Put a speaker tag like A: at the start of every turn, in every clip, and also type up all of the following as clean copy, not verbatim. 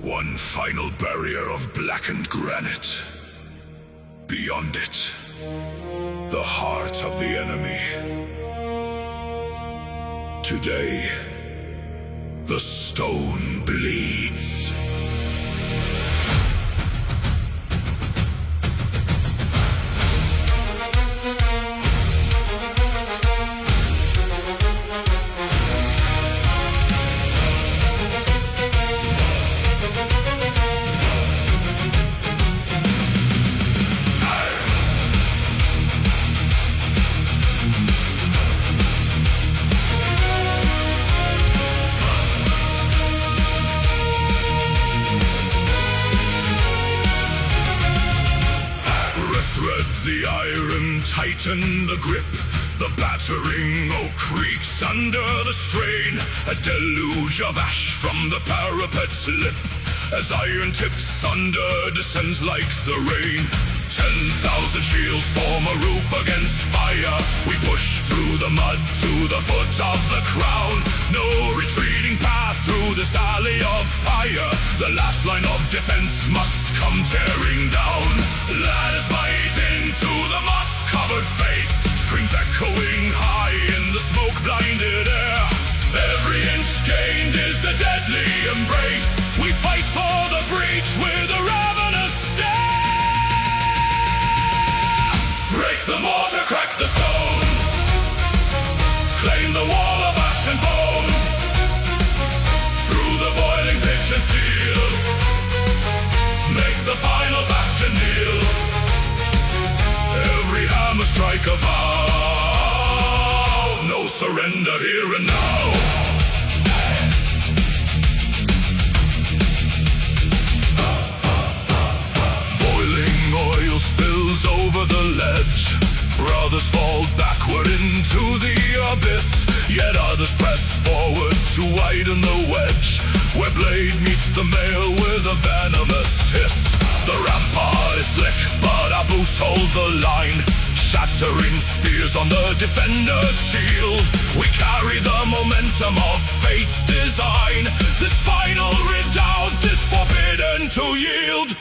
A: One final barrier of blackened granite. Beyond it, the heart of the enemy. Today, the stone bleeds. The iron tighten the grip. The battering oak creaks under the strain. A deluge of ash from the parapet's lip as iron-tipped thunder descends like the rain. 10,000 shields form a roof against fire. We push through the mud to the foot of the crown. No retreating path through this alley of fire. The last line of defense must come tearing down. Ladders bite into the moss-covered face. Screams echoing high in the smoke-blinded air. Every inch gained is a deadly embrace. We fight for the breach with a ravenous stare. Break the mortar, crack the stone. Claim the wall of ash and bone. Through the boiling pitch and steel. Make the final bastion kneel. Every hammer strike a vow. No surrender here and now. Boiling oil spills over the ledge. Brothers fall backward into the abyss. Yet others press forward to widen the wedge. Where blade meets the mail with a venomous hiss. The rampart is slick, but our boots hold the line. Shattering spears on the defender's shield. We carry the momentum of fate's design. This final redoubt is forbidden to yield.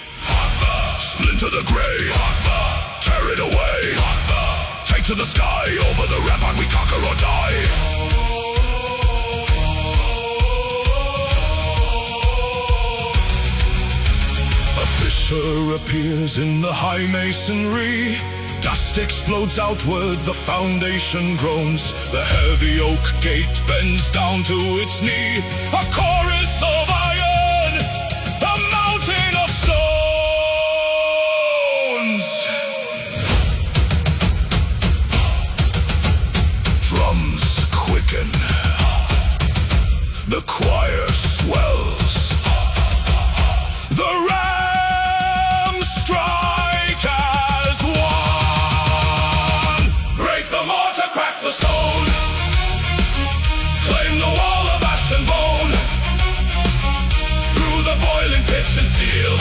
A: Splinter the grey, tear it away. Take to the sky, over the rampart we conquer or die. A fissure appears in the high masonry. Dust explodes outward, the foundation groans. The heavy oak gate bends down to its knee. A chorus of iron, a mountain of stones. Drums quicken. The choir swells. The rams strike as one. Break the mortar, crack the stone. Claim the wall of ash and bone. Through the boiling pitch and steel.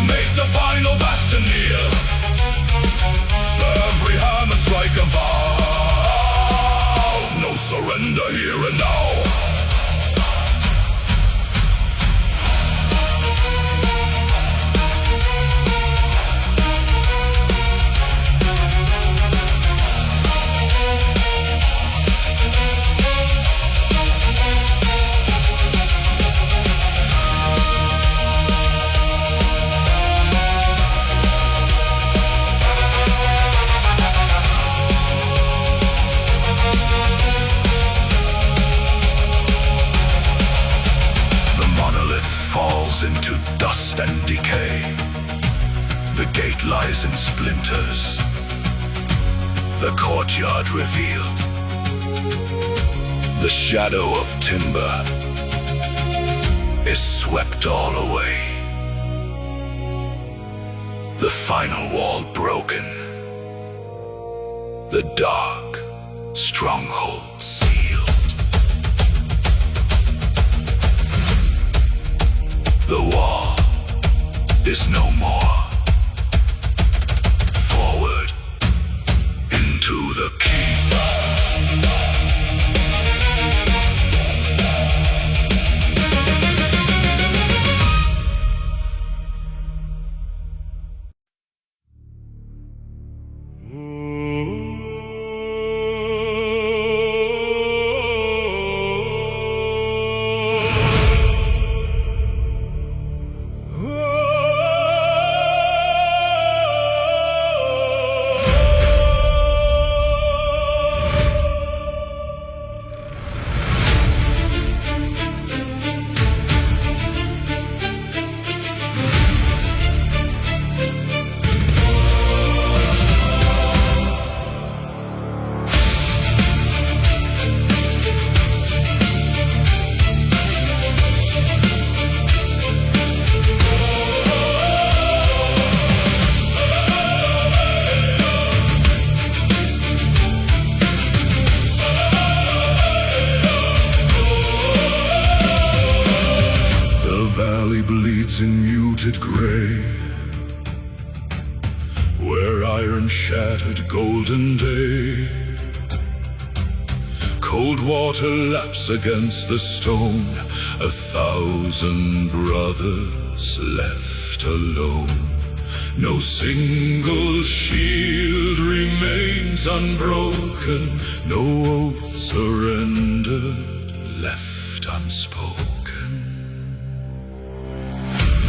A: Make the final bastion kneel. Every hammer strike a vow. No surrender here and now. Into dust and decay. The gate lies in splinters. The courtyard revealed. The shadow of timber is swept all away. The final wall broken. The dark stronghold sealed. The wall is no more. Forward into the keep. bleeds in muted gray, where iron shattered golden day. Cold water laps against the stone, 1,000 brothers left alone. No single shield remains unbroken, no oath surrendered, left unspoken.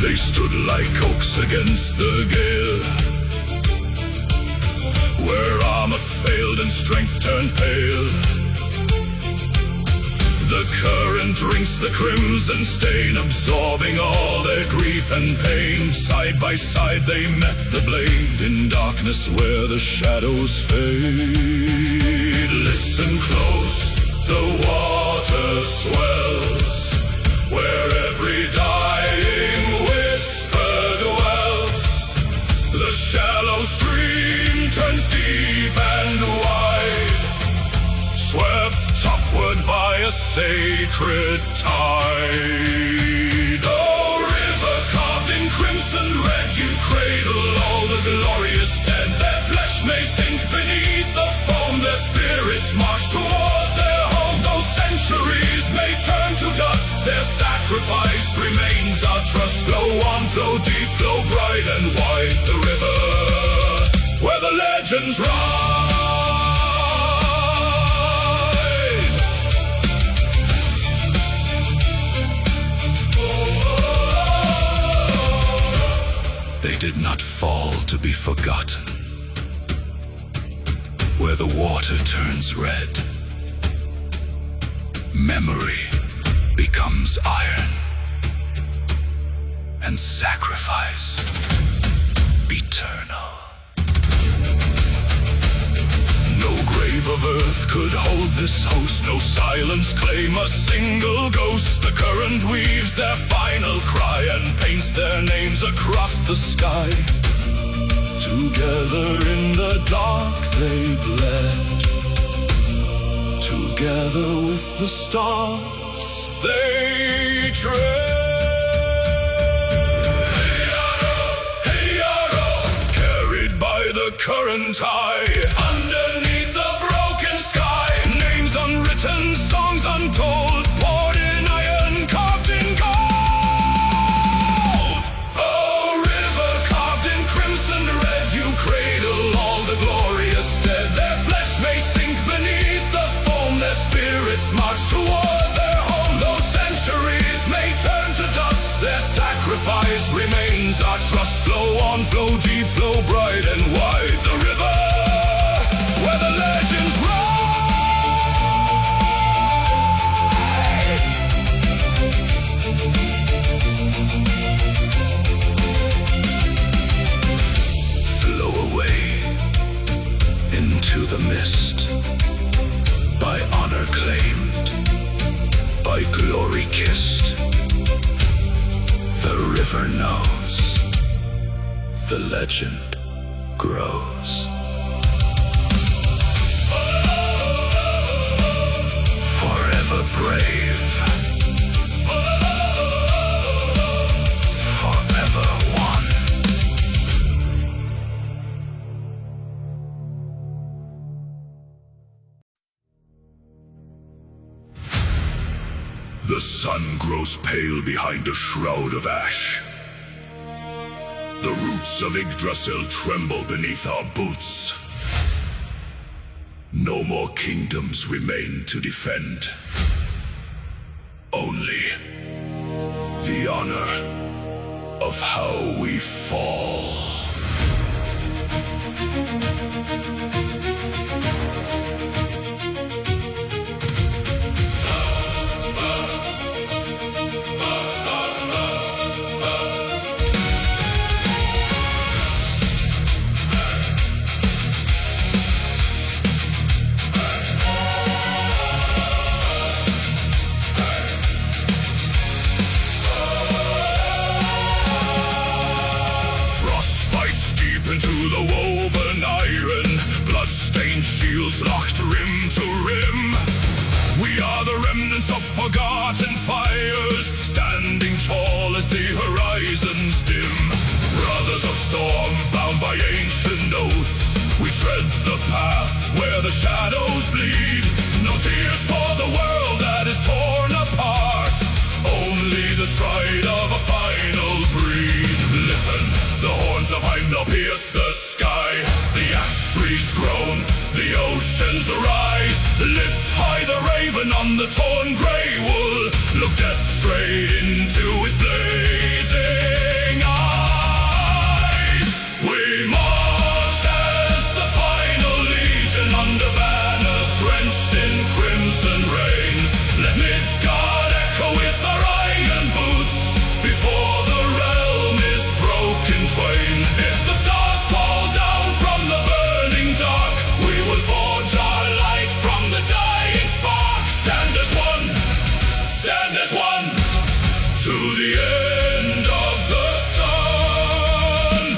A: They stood like oaks against the gale, where armor failed and strength turned pale. The current drinks the crimson stain, absorbing all their grief and pain. Side by side they met the blade, in darkness where the shadows fade. Listen close, the water swells, where every dying whisper dwells. The shallow stream turns deep and wide, swept upward by a sacred tide. Oh, river carved in crimson red, you cradle all the glorious dead. Their flesh may sink beneath the foam, their spirits march toward their home. Those centuries may turn to dust, their sacrifice remains our trust. Flow on, flow deep, flow bright and wide, the river where the legends rise. They did not fall to be forgotten, where the water turns red, memory becomes iron, and sacrifice eternal. No grave of earth could hold this host, no silence claim a single ghost. The current weaves their final cry and paints their names across the sky. Together in the dark they bled, together with the stars they tread. Carried by the current high, underneath the broken sky. Names unwritten, songs untold, poured in iron, carved in gold. Oh, river carved in crimson red, you cradle all the glorious dead. Their flesh may sink beneath the foam, their spirits march toward their home. Those centuries may turn to dust, their sacrifice remains our trust. Flow on, flow deep, flow bright and wide, the river where the legends ride. Flow away into the mist, by honor claimed, by glory kissed. The river knows, the legend grows. Forever brave, forever one. The sun grows pale behind a shroud of ash. The roots of Yggdrasil tremble beneath our boots. No more kingdoms remain to defend. Only the honor of how we fall. Locked rim to rim, we are the remnants of forgotten fires, standing tall as the horizon. horizons dim. Brothers of storm, bound by ancient oaths, we tread the path where the shadows bleed. No tears for the world that is torn apart, only the stride of a final breed. Listen, the horns of Heimdall pierce the sky. The ash trees groan, the oceans rise. Lift high the raven on the torn grey wool. Look death straight into his blazing eyes. We march as the final legion under banners drenched in crimson rain. Let Midgard echo with our iron boots before the realm is broken twain. If the stars fall down from the burning dark, we will forge our light from the dying spark. Stand as one, stand as one, to the end of the sun.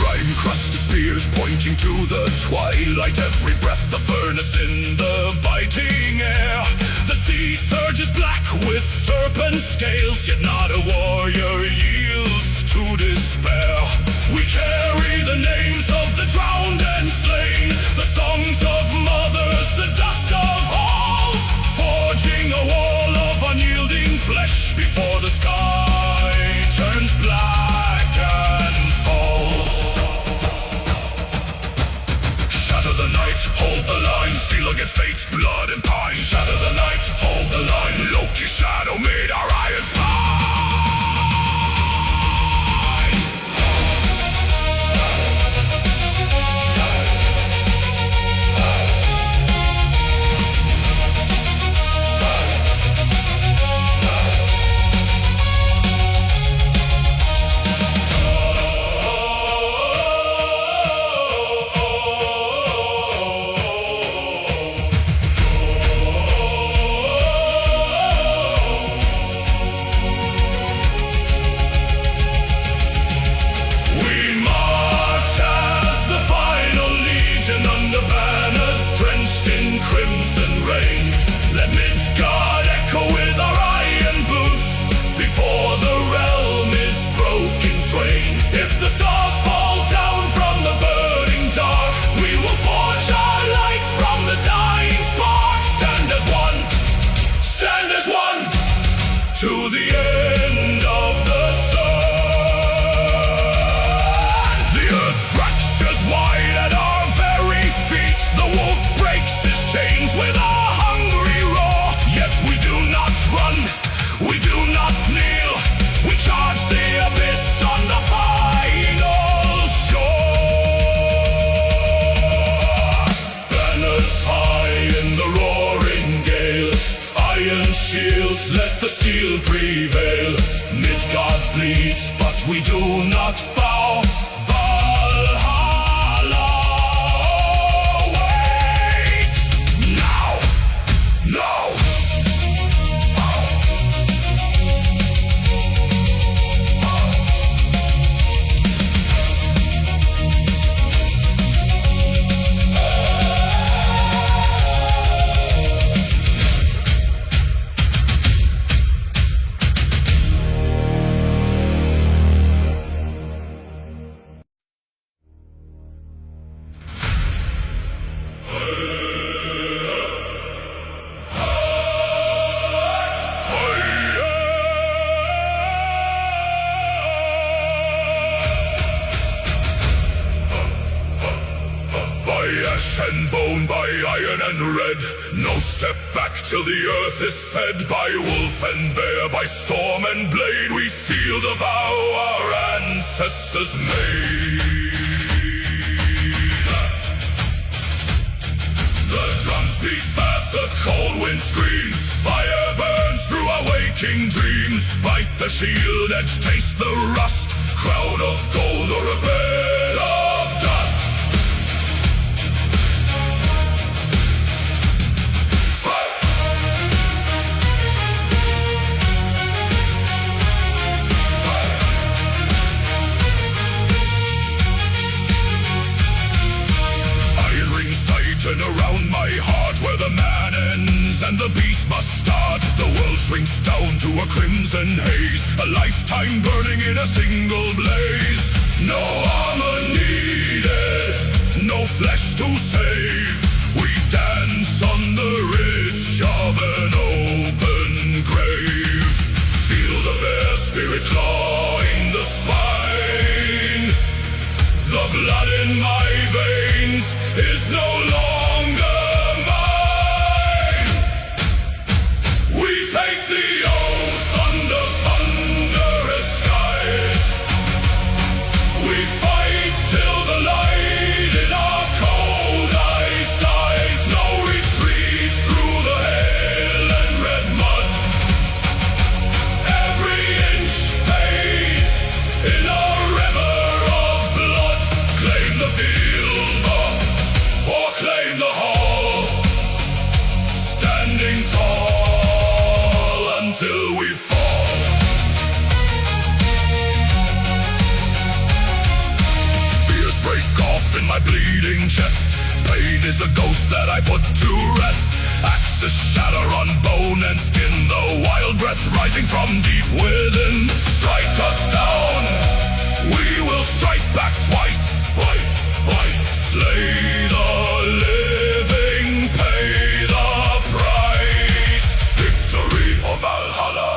A: Rime-crusted spears pointing to the twilight. Every breath a furnace in the biting air. The sea surges black with serpent scales, yet not a warrior yields to despair. We carry the names of the drowned and slain, the songs of mothers, the dust of halls, forging a wall of unyielding flesh before the sky turns black and falls. Shatter the night, hold the line, steel against fate, blood and pine. Shatter the night, hold the line, Loki's shadow made our irons fine. To the end of the sun. The earth fractures wide at our very feet. The wolf breaks his chains with a hungry roar. Yet we do not run, we do not kneel. We charge the abyss on the final shore. Banners high in the roaring gale, iron shields, let the steel prevail. Midgard bleeds, but we do not bow. Valhalla waits now, now. Ash and bone, by iron and red, no step back till the earth is fed. By wolf and bear, by storm and blade, we seal the vow our ancestors made. The drums beat fast, the cold wind screams, fire burns through our waking dreams. Bite the shield edge, taste the rust, crown of gold or a bed of dust. shrinks down to a crimson haze, a lifetime burning in a single blaze. No armor needed, no flesh to save. We dance on the ridge of an open grave. Feel the bare spirit clawing the spine. The blood in my veins is no longer mine. We take the oath under thunderous skies. We fight till the light in our cold eyes dies. No retreat through the hail and red mud. Every inch paid in a river of blood. Claim the field or claim the hall. Standing tall until we fall. Spears break off in my bleeding chest. Pain is a ghost that I put to rest. Axes shatter on bone and skin, the wild breath rising from deep within. Strike us down, we will strike back twice. Slay the living, pay the price. Victory of Valhalla,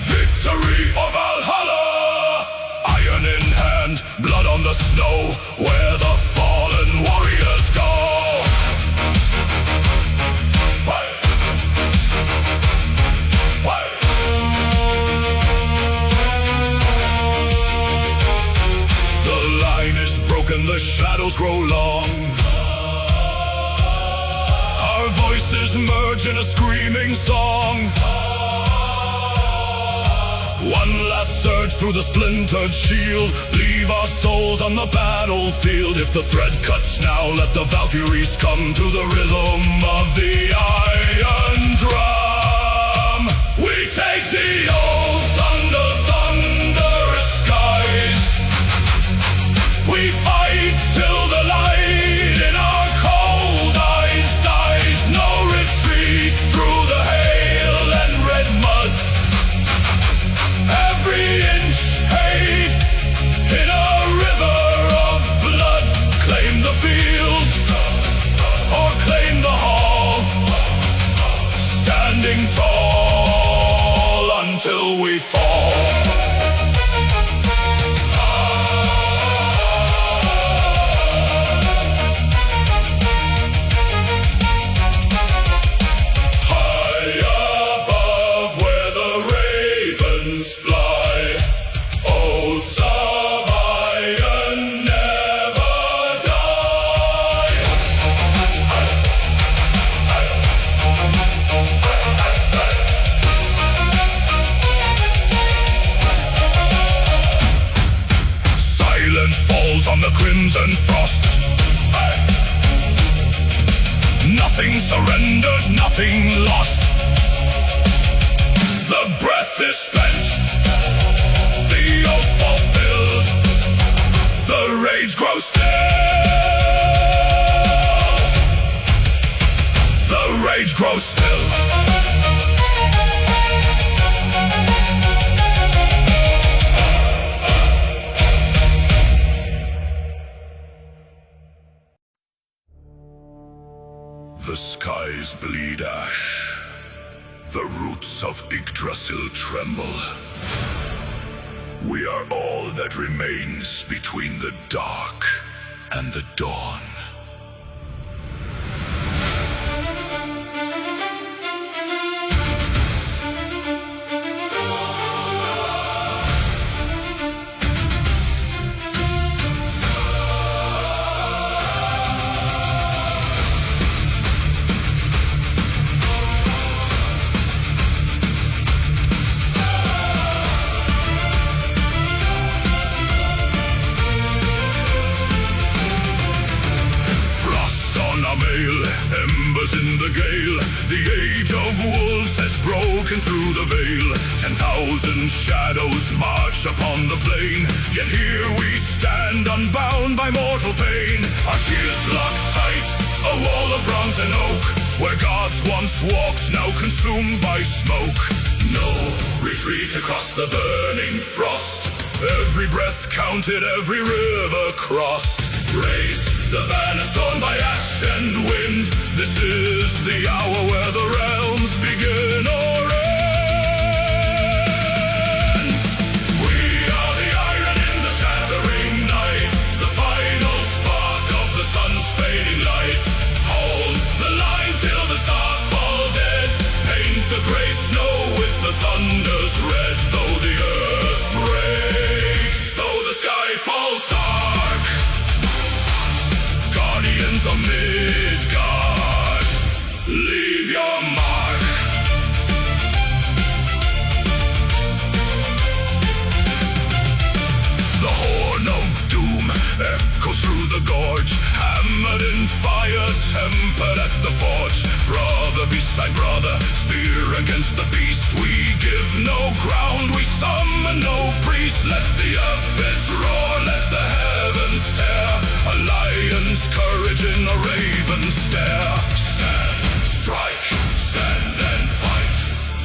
A: victory of Valhalla. Iron in hand, blood on the snow, where the fallen warriors go. The line is broken, the shadows grow long. Our voices merge in a screaming song. One last surge through the splintered shield. Leave our souls on the battlefield. If the thread cuts now, let the Valkyries come to the rhythm of the iron drum. We take the oath under thunderous skies. We fight till the light in our cold eyes dies. No retreat through the hail and red mud. Every inch paid in a river of blood. Claim the field or claim the hall. Standing tall until we fall. Falls on the crimson frost. Nothing surrendered, nothing lost. The breath is spent, the oath fulfilled. The rage grows still. The rage grows still. The skies bleed ash. The roots of Yggdrasil tremble. We are all that remains between the dark and the dawn. Embers in the gale, the age of wolves has broken through the veil. 10,000 shadows march upon the plain, yet here we stand unbound by mortal pain. Our shields locked tight, a wall of bronze and oak. where gods once walked, now consumed by smoke. No retreat across the burning frost. Every breath counted, every river crossed. Raise the banners torn by ash and wind. This is the hour where the realms begin or end. We are the iron in the shattering night, the final spark of the sun's fading light. Hold the line till the stars fall dead. Paint the gray snow with the thunder's red. Though the earth breaks, though the sky falls dark, guardians of Midgard, leave your mark. The horn of doom echoes through the gorge, hammered in fire, tempered at the forge. Brother beside brother, spear against the beast. We give no ground, we summon no priest. Let the abyss roar, let the heavens tear. A lion's courage in a raven's stare. Stand, strike, stand and fight.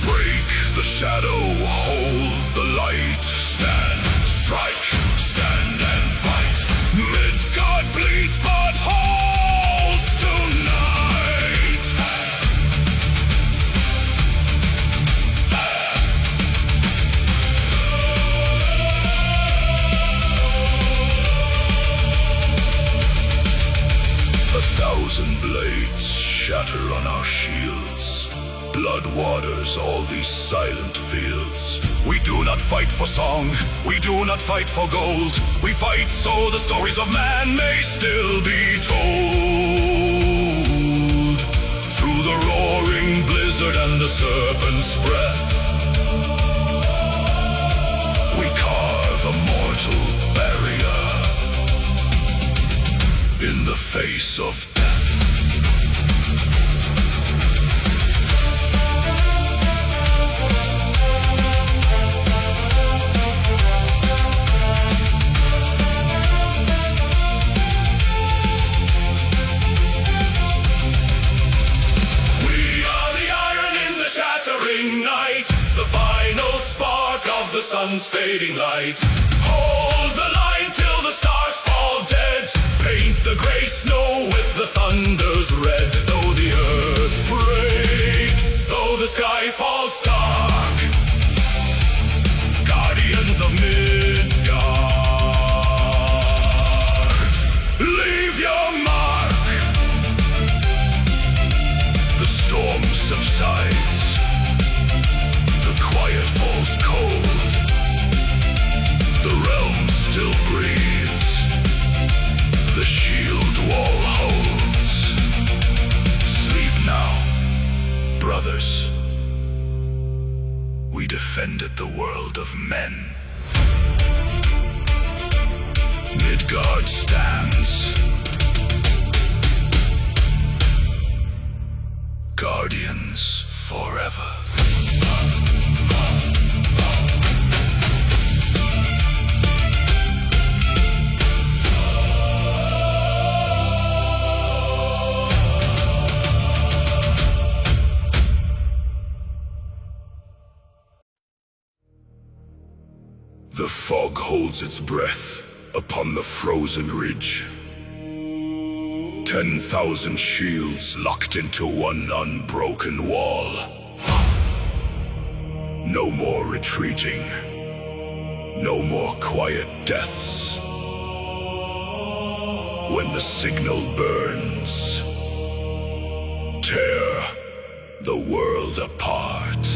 A: Break the shadow, hold the light. Stand, strike, stand and fight. Midgard bleeds but holds tonight. 1,000 blades shatter on our shields. Blood waters all these silent fields. We do not fight for song, we do not fight for gold. We fight so the stories of man may still be told. Through the roaring blizzard and the serpent's breath, we carve a mortal barrier in the face of death. Night, the final spark of the sun's fading light. Hold the line till the stars fall dead. Paint the gray snow with the thunder's red. Though the earth breaks, though the sky falls dark, guardians of Midgard, leave your mark. The storm subsides, quiet falls cold. The realm still breathes, the shield wall holds. Sleep now, brothers. We defended the world of men. Midgard stands, guardians forever. The fog holds its breath upon the frozen ridge. 10,000 shields locked into one unbroken wall. No more retreating, no more quiet deaths. When the signal burns, tear the world apart.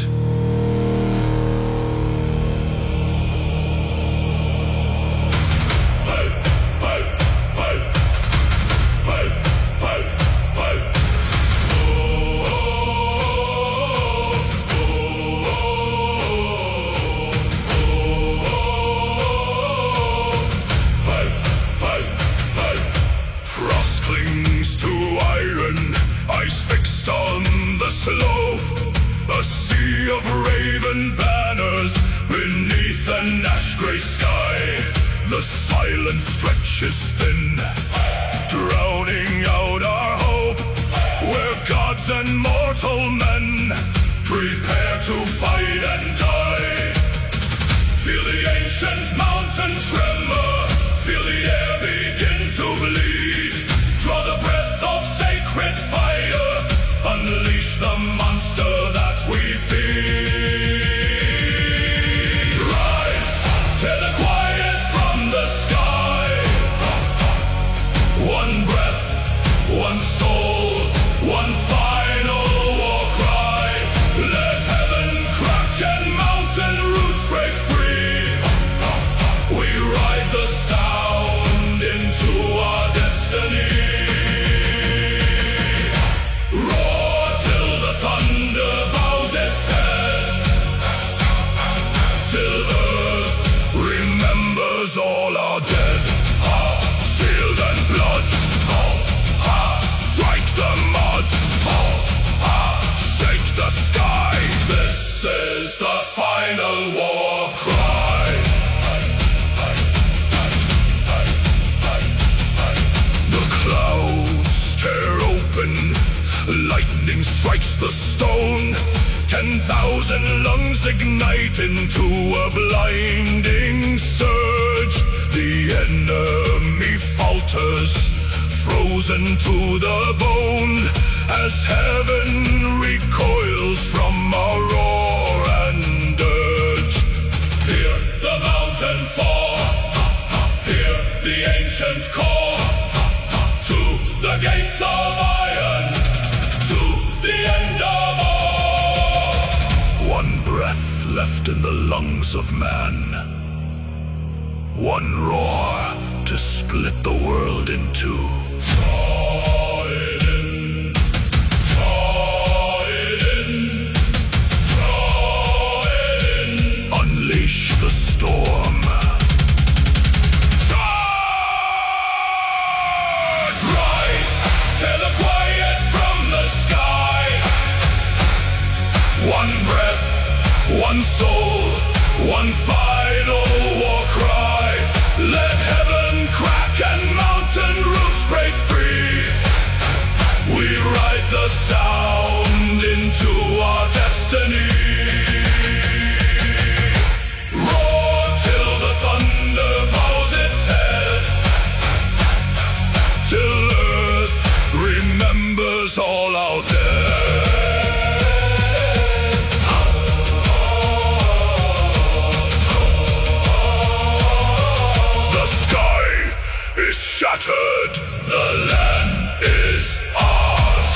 A: A sea of raven banners beneath an ash-gray sky. The silence stretches thin, drowning out our hope. Where gods 1,000 mortal men prepare to fight and die. Feel the ancient mountain tremor, feel the air begin to bleed. Draw the breath of sacred fire, unleash the monster that we feed. Rise, tear the quiet from the sky. One breath, one soul, one final war cry. Let heaven crack and mountain roots break free. We ride the sound into our destiny. Roar till the thunder bows its head, till earth remembers all our dead. Shield and blood, strike the mud, shake the sky. This is the final war cry. The clouds tear open, lightning strikes the stone. 10,000 lungs ignite into a blinding surge. The enemy falters, frozen to the bone, as heaven recoils from our roar and urge. Hear the mountain fall, hear the ancient call, to the gates of iron, to the end of all. One breath left in the lungs of man, one roar to split the world in two. Draw it in, draw it in, draw it in. Unleash the storm. Charge! Rise, tear the quiet from the sky. One breath, one soul, one final war cry. Let heaven crack and mountain roots break free. We ride the sound into our destiny. Roar till the thunder bows its head, till earth remembers all our dead. Shattered, the land is ours.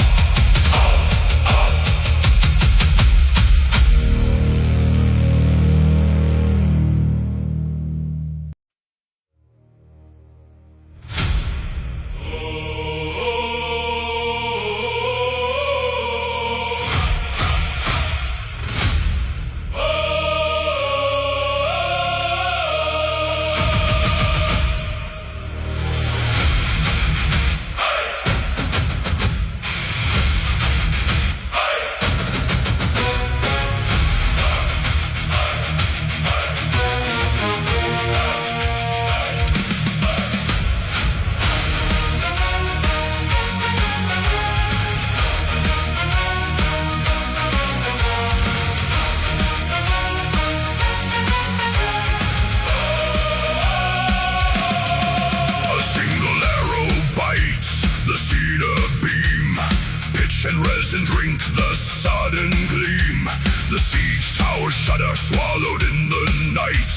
A: And resin drink the sudden gleam. The siege towers shudder, swallowed in the night.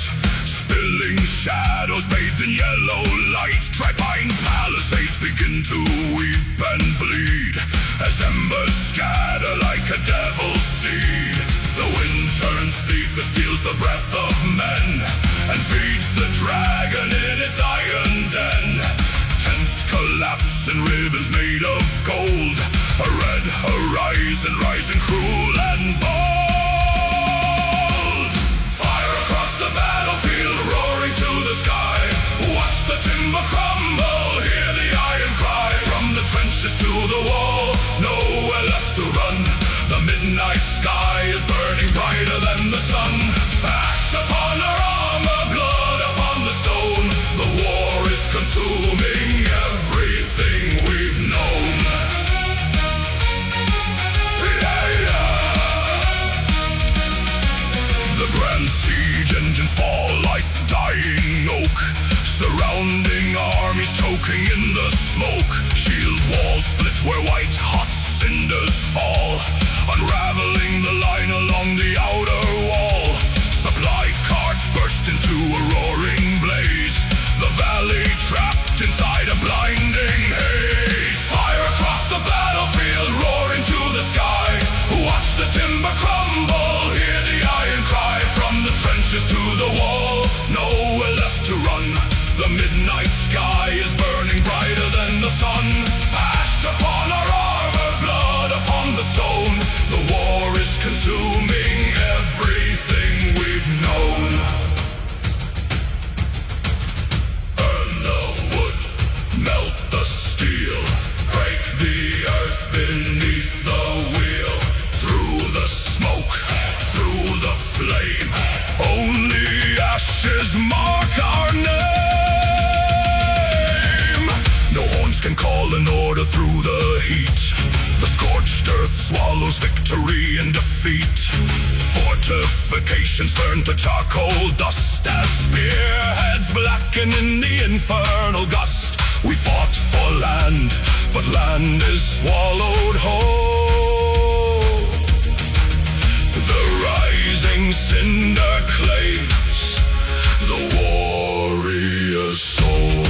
A: Spilling shadows bathed in yellow light. Tripine palisades begin to weep and bleed, as embers scatter like a devil's seed. The wind turns thief, it steals the breath of men, and feeds the dragon in its iron den. Tents collapse in ribbons made of gold, a red horizon rising cruel and bold. Fire across the battlefield, roaring to the sky. Watch the timber crumble, hear the iron cry. From the trenches to the wall, nowhere left to run. The midnight sky is burning brighter than the sun. Ash upon our armor, blood upon the stone. The war is consuming everything we've known. engines fall like dying oak, surrounding armies choking in the smoke. Shield walls split where white-hot cinders fall, unraveling the line along the outer wall. Supply carts burst into a roaring blaze, the valley trapped inside a blinding haze. Fire across the battlefield, roar into the sky. Watch the timber crumble, hear the iron cry. From the trenches to the wall, nowhere left to run. The midnight sky is burning brighter than the sun. Ash upon our armor, blood upon the stone. The war is consuming everything we've known. Burn the wood, melt the steel, break the earth beneath the wheel. Through the smoke, through the flame, only ashes mark our name. No horns can call an order through the heat. The scorched earth swallows victory and defeat. Fortifications turn to charcoal dust as spearheads blacken in the infernal gust. We fought for land, but land is swallowed whole. The rising cinder claims the warrior's soul.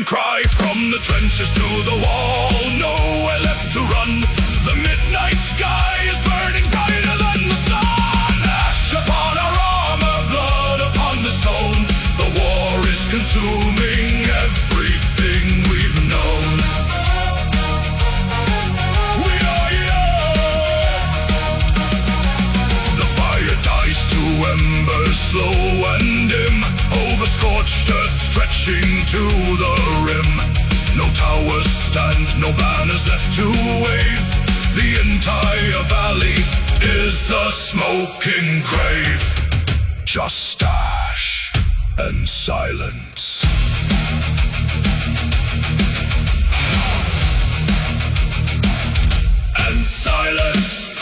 A: Cry from the trenches to the wall, nowhere left to run. The midnight sky is burning brighter than the sun. Ash upon our armor, blood upon the stone. The war is consuming everything we've known. We are young. The fire dies to embers slow and dim, over scorched earth stretching to the rim. No towers stand, no banners left to wave. The entire valley is a smoking grave. Just ash and silence. And silence.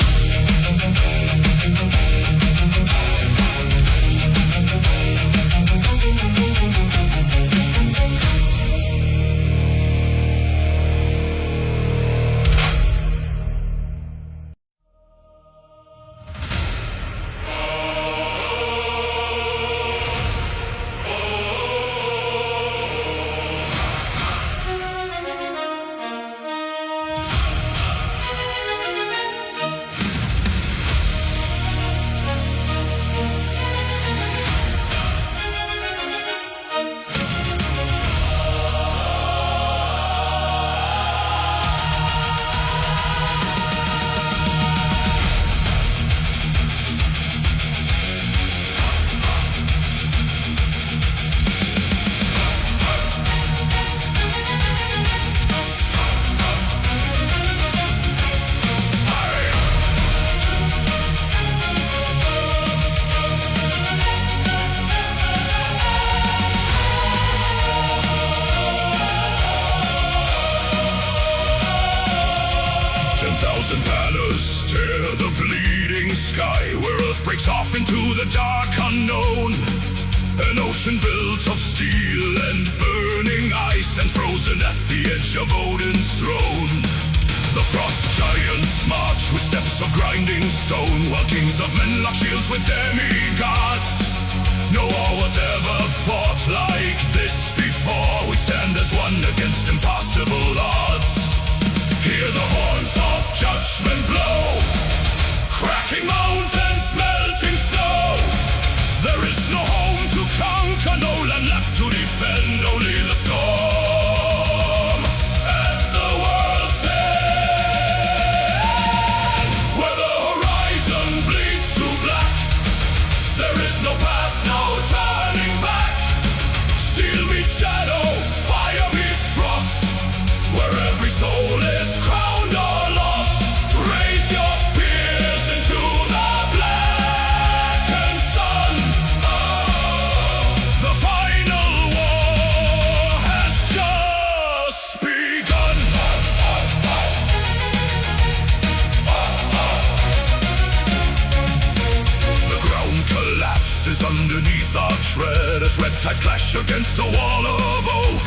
A: 10,000 banners tear the bleeding sky, where earth breaks off into the dark unknown. An ocean built of steel and burning ice stands frozen at the edge of Odin's throne. The frost giants march with steps of grinding stone, while kings of men lock shields with demigods. No war was ever fought like this before. We stand as one against impossible odds. Hear the horns of judgment blow, cracking mountains, melting snow. underneath our tread as red tides clash against a wall of oak.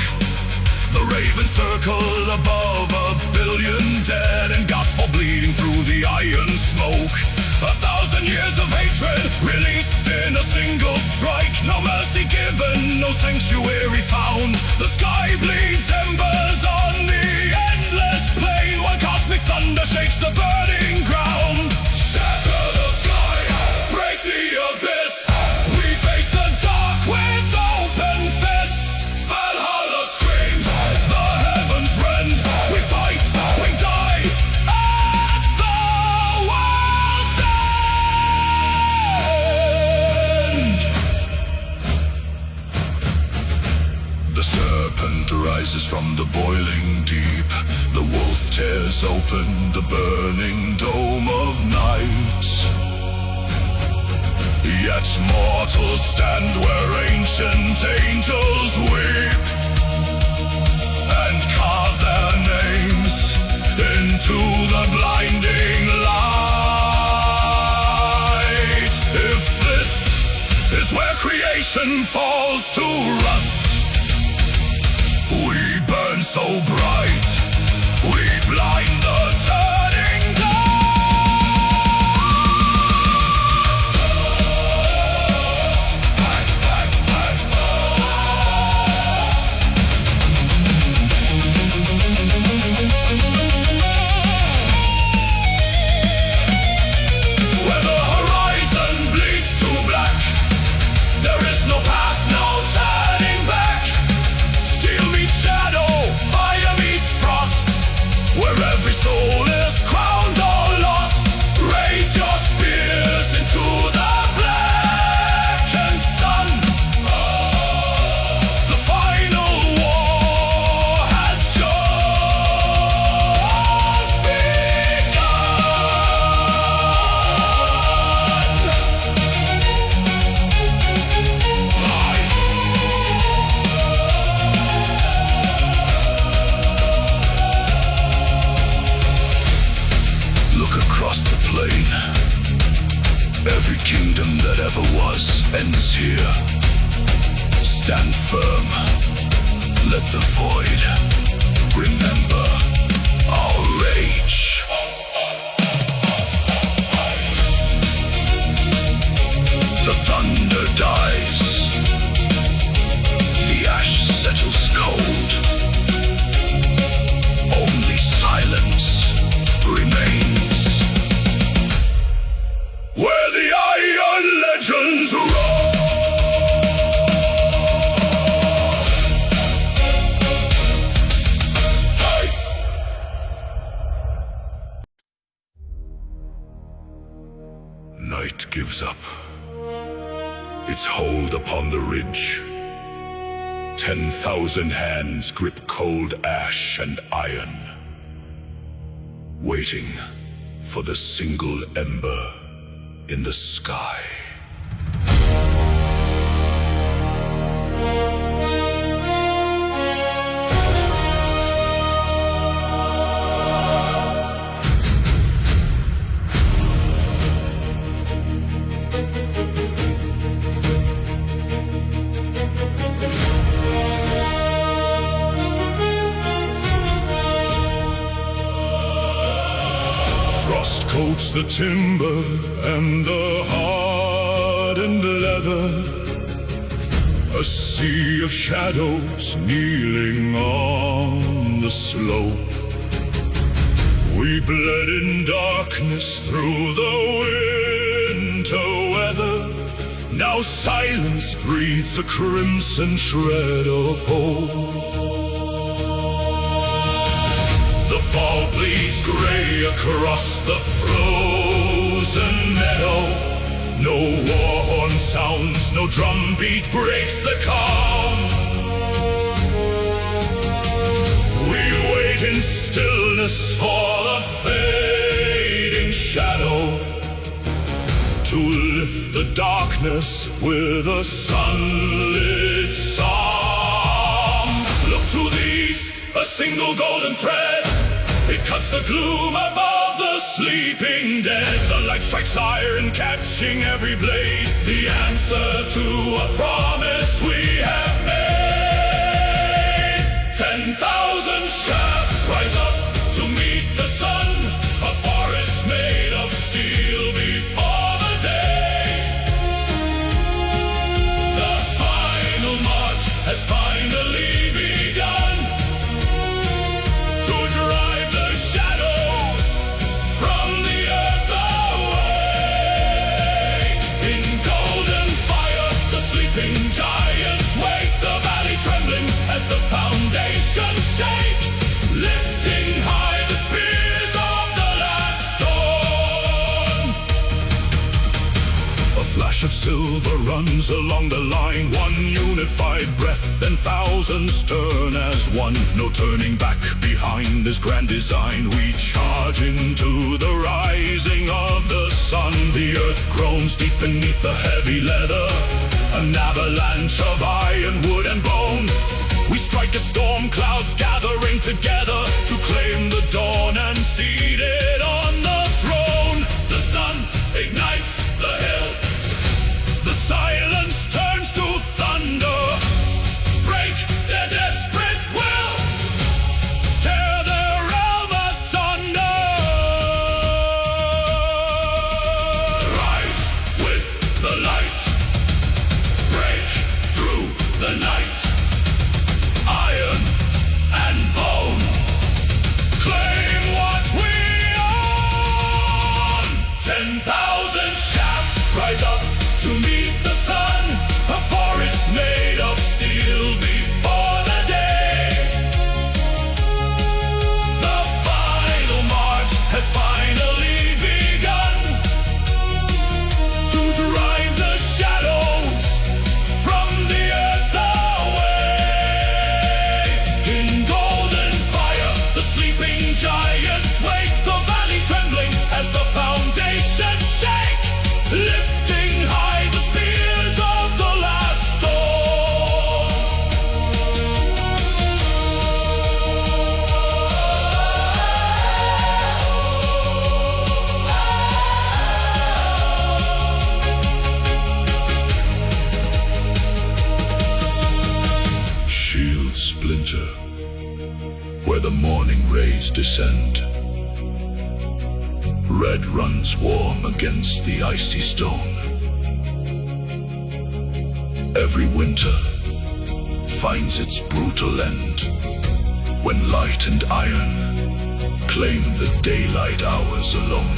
A: The ravens circle above 1,000,000,000 dead, and gods fall bleeding through the iron smoke. 1,000 years of hatred released in a single strike. No mercy given, no sanctuary found. The sky bleeds embers on the endless plain, while cosmic thunder shakes the burning ground. Shatter the sky, break the abyss. We face the dark with open fists. Valhalla screams, the heavens rend. We fight, we die at the world's end. The serpent rises from the boiling deep. The wolf tears open the burning dome of night. Yet mortals stand where ancient angels weep, and carve their names into the blinding light. If this is where creation falls to rust, we burn so bright, we blind the turning dust. Where the horizon bleeds to black, there is no path, no turning back. Steel meets shadow, fire meets frost. Where every soul is crowned or lost, raise your spears into the blackened sun. The final war has just begun. Look across the plain. Every kingdom that ever was ends here. Stand firm. Let the void remember our rage. The thunder dies. The ash settles cold. Only silence remains. Where the iron legends roar. Hey. Night gives up its hold upon the ridge. 10,000 hands grip cold ash and iron, waiting for the single ember in the sky. Frost coats the timber and the hardened leather. A sea of shadows kneeling on the slope. We bled in darkness through the winter weather. Now silence breathes a crimson shred of hope. The fall bleeds gray across the frozen meadow. No war horn sounds, no drumbeat breaks the calm. We wait in stillness for the fading shadow to lift the darkness with a sunlit song. Look to the east, a single golden thread. It cuts the gloom above of the sleeping dead. The light strikes iron, catching every blade. The answer to a promise we have made. 10,000 shafts rise up to meet the sun. A forest made of steel before the day. The final march has finally begun to drive the shadows from the earth away. In golden fire, the sleeping giants wake, the valley trembling as the foundations shake, lifting high the spears of the last dawn. A flash of silver runs along the line, one unified breath, and thousands turn as one. No turning back behind this grand design. We charge into the rising of the sun. The earth groans deep beneath the heavy leather, an avalanche of iron, wood, and bone. We strike as storm clouds gathering together to claim the dawn and seated on the throne. The sun ignites the hill. The silence turns to thunder. Break their desperate will. Tear their realm asunder. Rise with the light. Break through the night. Iron and bone. Claim what we own. 10,000 shafts rise up to meet the sun. A forest made of steel before the day. The final march has finally begun to drive the shadows from the earth away. In golden fire, the sleeping giants wake, the valley trembling as the foundations shake, lifting high the spears of the last dawn. Shields splinter where the morning rays descend. Red runs warm against the icy stone. Every winter finds its brutal end when light and iron claim the daylight hours alone.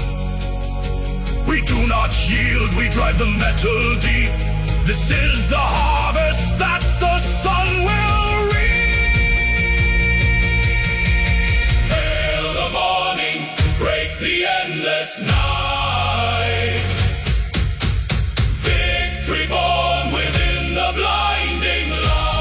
A: We do not yield, we drive the metal deep. This is the harvest that the sun will reap. Hail the morning, break the endless night. Victory born within the blinding light.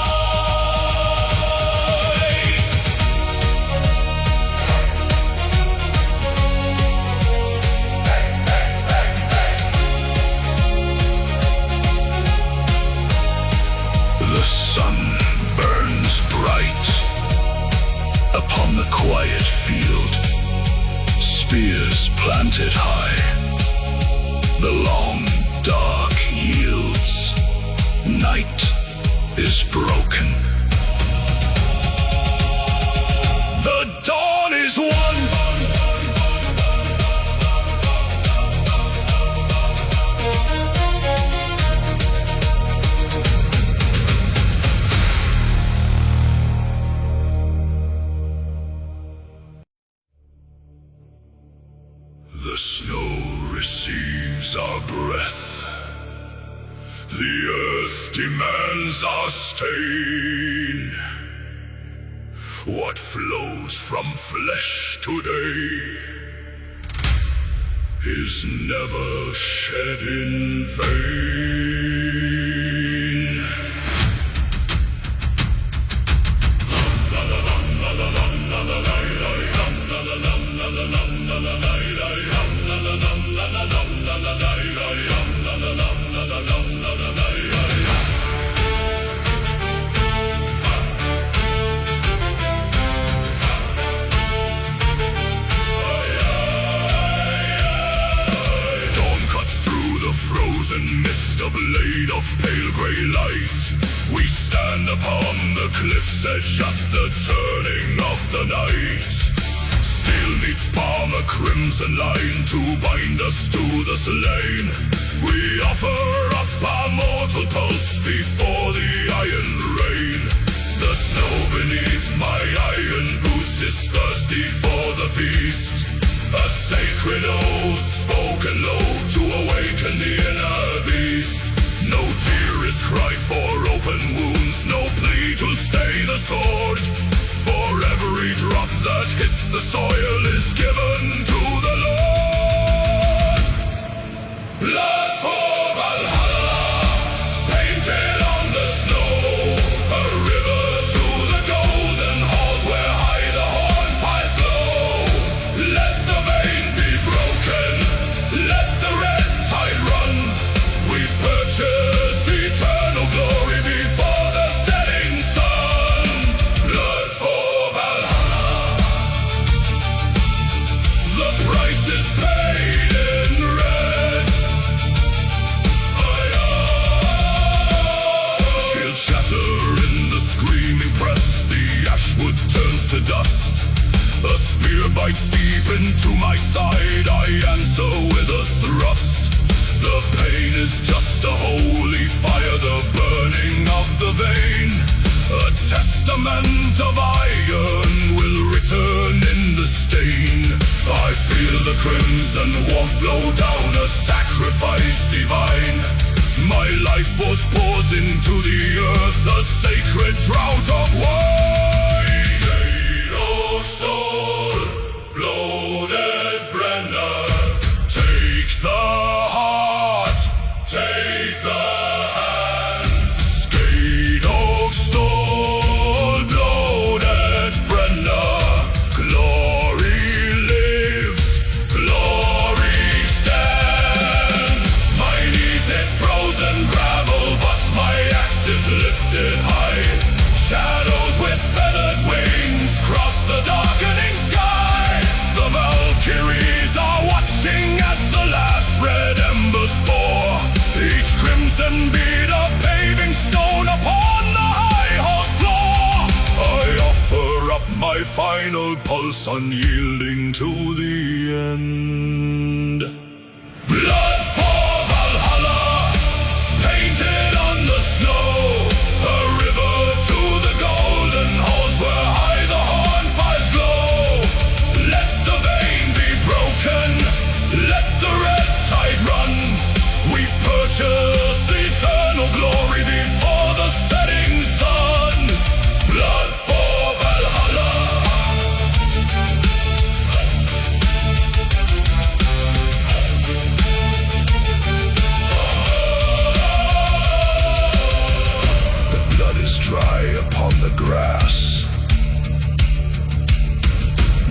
A: The sun burns bright upon the quiet field. Spears planted high, the long dark yields. Night is broken. The dawn is won. The snow receives our breath. The earth demands our stain. What flows from flesh today is never shed in vain. frozen mist, a blade of pale grey light. We stand upon the cliff's edge at the turning of the night. Steel meets palm, a crimson line to bind us to the slain. We offer up our mortal pulse before the iron rain. The snow beneath my iron boots is thirsty for the feast. A sacred oath spoken low to awaken the inner beast. No tear is cried for open wounds, no plea to stay the sword. For every drop that hits the soil is given to the Lord. Blood for Valhalla, painted on the snow. A river to the golden halls where high the horn fires glow. Let the vein be broken, let the red tide run. We purchase eternal glory before the setting sun. Blood for Valhalla, the price is paid in red. Shields shatter in the screaming press, the ashwood turns to dust. A spear bites deep into my side, I answer with a thrust. The pain is just a holy fire, the burning of the vein. A testament of iron will return in the stain. I feel the crimson warmth flow down, a sacrifice divine. My life was poured into the earth, a sacred drought of wine. Stain of stone, bloated Brenna, take the heart, take the hands. Skate oak stone, bloated Brenna, glory lives, glory stands. My knees hit frozen gravel, but my axe is lifted high. Shadows with feathered wings cross the darkening sky. The Valkyries are watching as the last red embers pour. Each crimson bead a paving stone upon the high hall's floor. I offer up my final pulse, unyielding to the end. Blood for Valhalla, painted on the snow. A river to the golden halls where high the horn fires glow. Let the vein be broken, let the red tide run. We purchase eternal glory before the setting sun. Blood for Valhalla. The blood is dry upon the grass.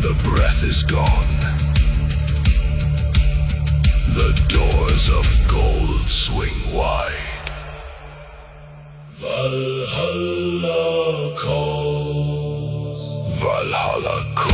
A: The breath is gone. The doors of gold swing wide. Valhalla calls. Valhalla calls.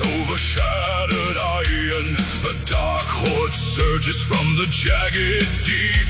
A: Overshadowed iron, a dark horde surges from the jagged deep.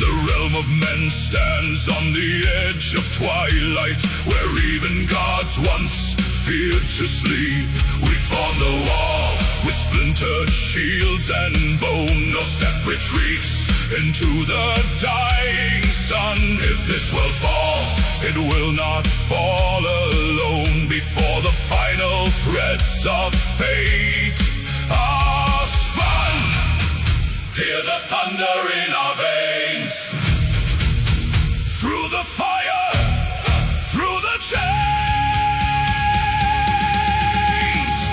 A: The realm of men stands on the edge of twilight, where even gods once feared to sleep. We form the wall with splintered shields and bone. No step retreats into the dying sun. If this world falls, it will not fall alone. Before the final threads of fate are spun, hear the thunder in our veins. Through the fire, through the chains,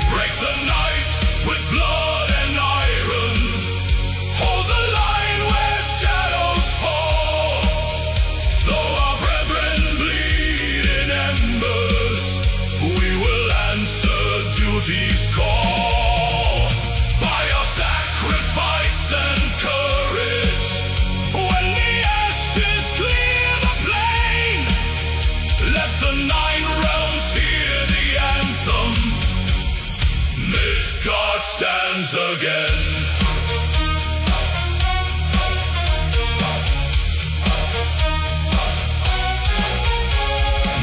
A: break the night with blood and iron. Hold the line where shadows fall. Though our brethren bleed in embers, we will answer duty's call. By our sacrifice and courage, when the ashes clear the plain, let the 9 realms hear the anthem. Midgard stands again.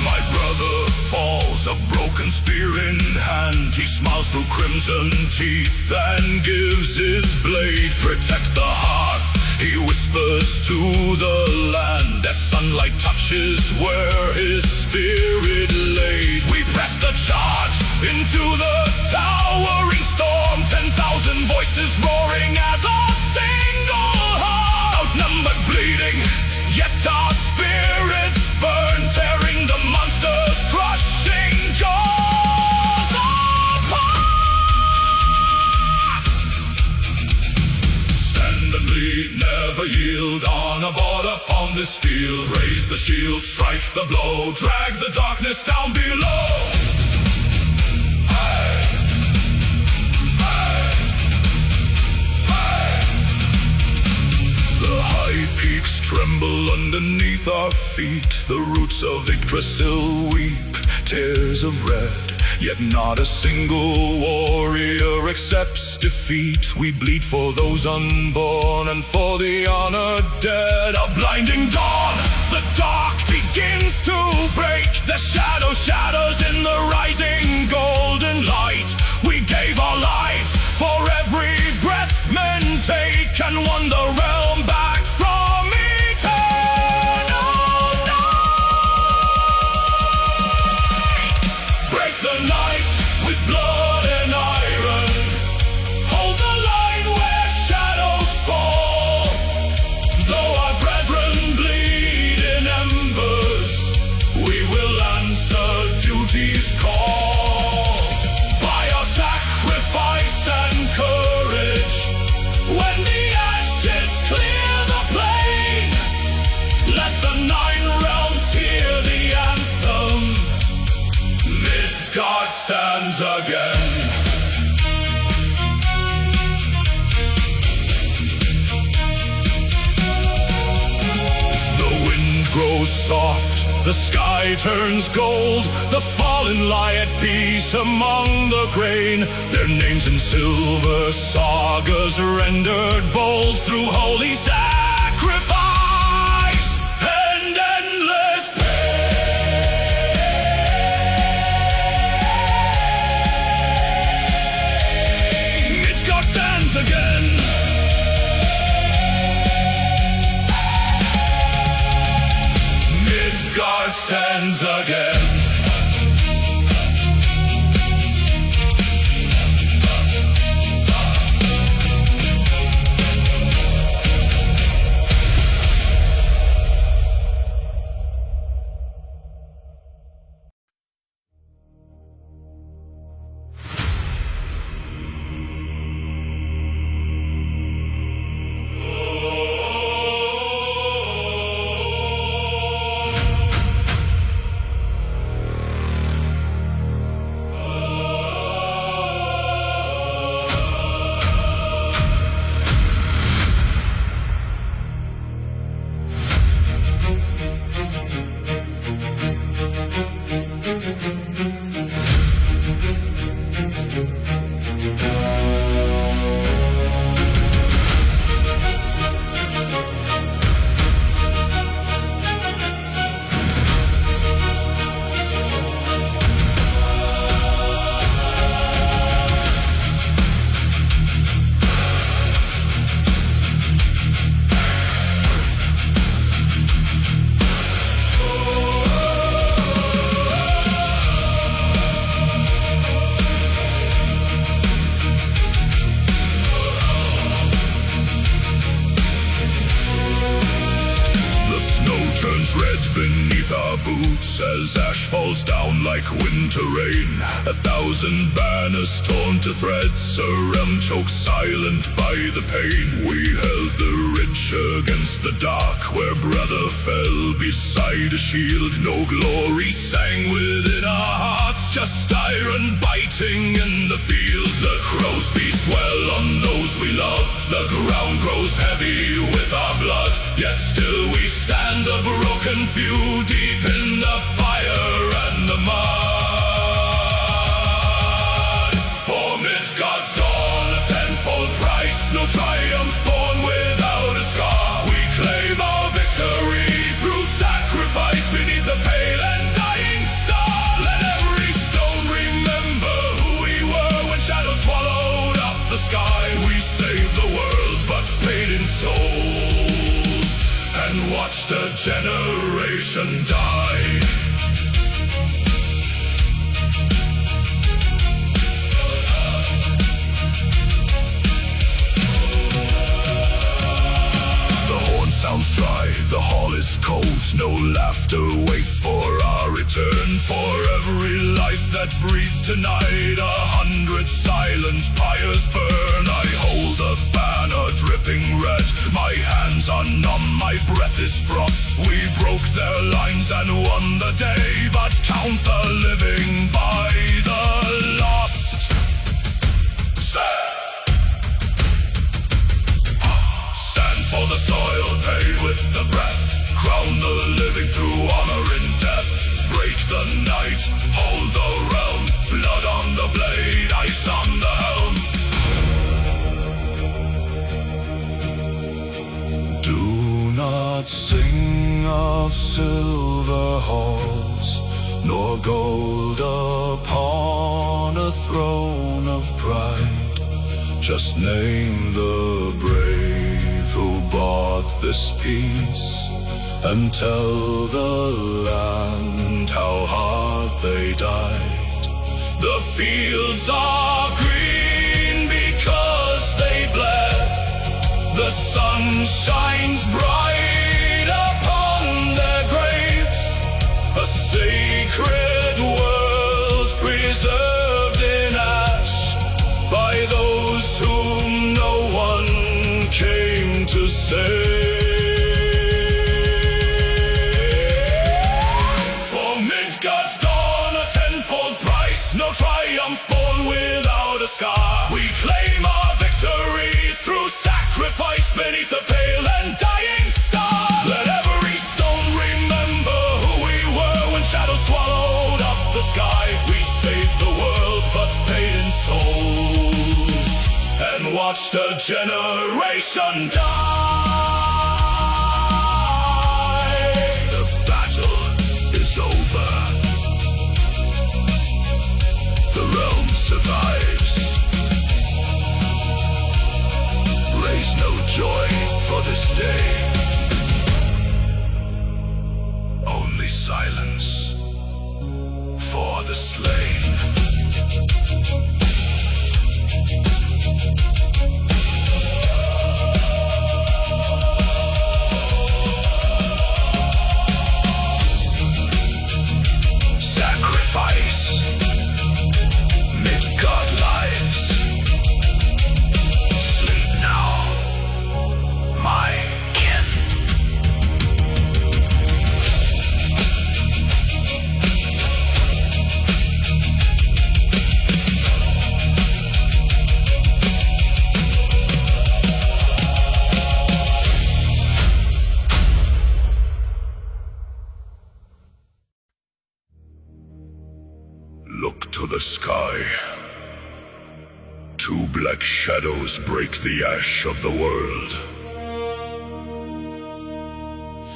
A: My brother falls, a broken spear in hand. He smiles through crimson teeth and gives his blade. Protect the hearth, he whispers to the land, as sunlight touches where his spirit laid. We press the charge into the towering storm, 10,000 voices roaring as a single heart. Outnumbered, bleeding, yet our spirits burn, tearing the monsters, crushing jaws apart. Stand and bleed, never yield. On a board upon this field, raise the shield, strike the blow, drag the darkness down below. The high peaks tremble underneath our feet. The roots of Yggdrasil weep tears of red. Yet not a single warrior accepts defeat. We bleed for those unborn and for the honored dead. A blinding dawn, the dark begins to break. The shadow shatters in the rising golden light. We gave our lives for every breath men take, and won the realm back from eternal night. Break the night with blood and iron. Hold the line where shadows fall. Though our brethren bleed in embers, we will answer duty's call. By our sacrifice and courage, when the ashes clear the plain, let the 9 realms hear the anthem. Midgard stands again. The wind grows soft, the sky turns gold. The fallen lie at peace among the grain. Their names in silver sagas rendered bold through holy sacrifice and endless pain. Midgard stands again. Midgard stands again. as ash falls down like winter rain. 1,000 banners torn to threads, a realm choked silent by the pain. We held the rich against the dark, where brother fell beside a shield. No glory sang within our hearts, just iron biting in the field. The crows feast well on those we love, the ground grows heavy with our blood. Yet still we stand, a broken few, deep in the fire and the mud. For Midgard's dawn, a tenfold price, no triumph born without a scar. We claim our victory through sacrifice beneath the pale and dying star. Let every stone remember who we were when shadows swallowed up the sky. We saved the world but paid in souls, and watched a generation die. The horn sounds dry, the hall is cold. No laughter waits for our return. For every life that breathes tonight, 100 silent pyres burn. I hold a banner dripping red, my hands are numb, my breath is frost. We broke their lines and won the day, but count the living by the lost. Stand for the soil, pay with the breath, crown the living through honor in death. Break the night, hold the realm, blood on the blade, ice on the helm. Do not sing of silver halls, nor gold upon a throne of pride. Just name the brave who bought this peace, and tell the land how hard they died. The fields are green because they bled, the sun shines bright upon their graves. A sacred world preserved in ash by those whom no one came to save. For Midgard's dawn, a tenfold price, no triumph born without a scar. We claim our victory through sacrifice beneath the pale and dying star. Let every stone remember who we were when shadows swallowed up the sky. We saved the world but paid in souls, and watched a generation die. The battle is over, the realm survives. Raise no joy for this day, only silence for the slain. Sacrifice, Midgard lives. Sleep now, my kin. Look to the sky. Two black shadows break the ash of the world.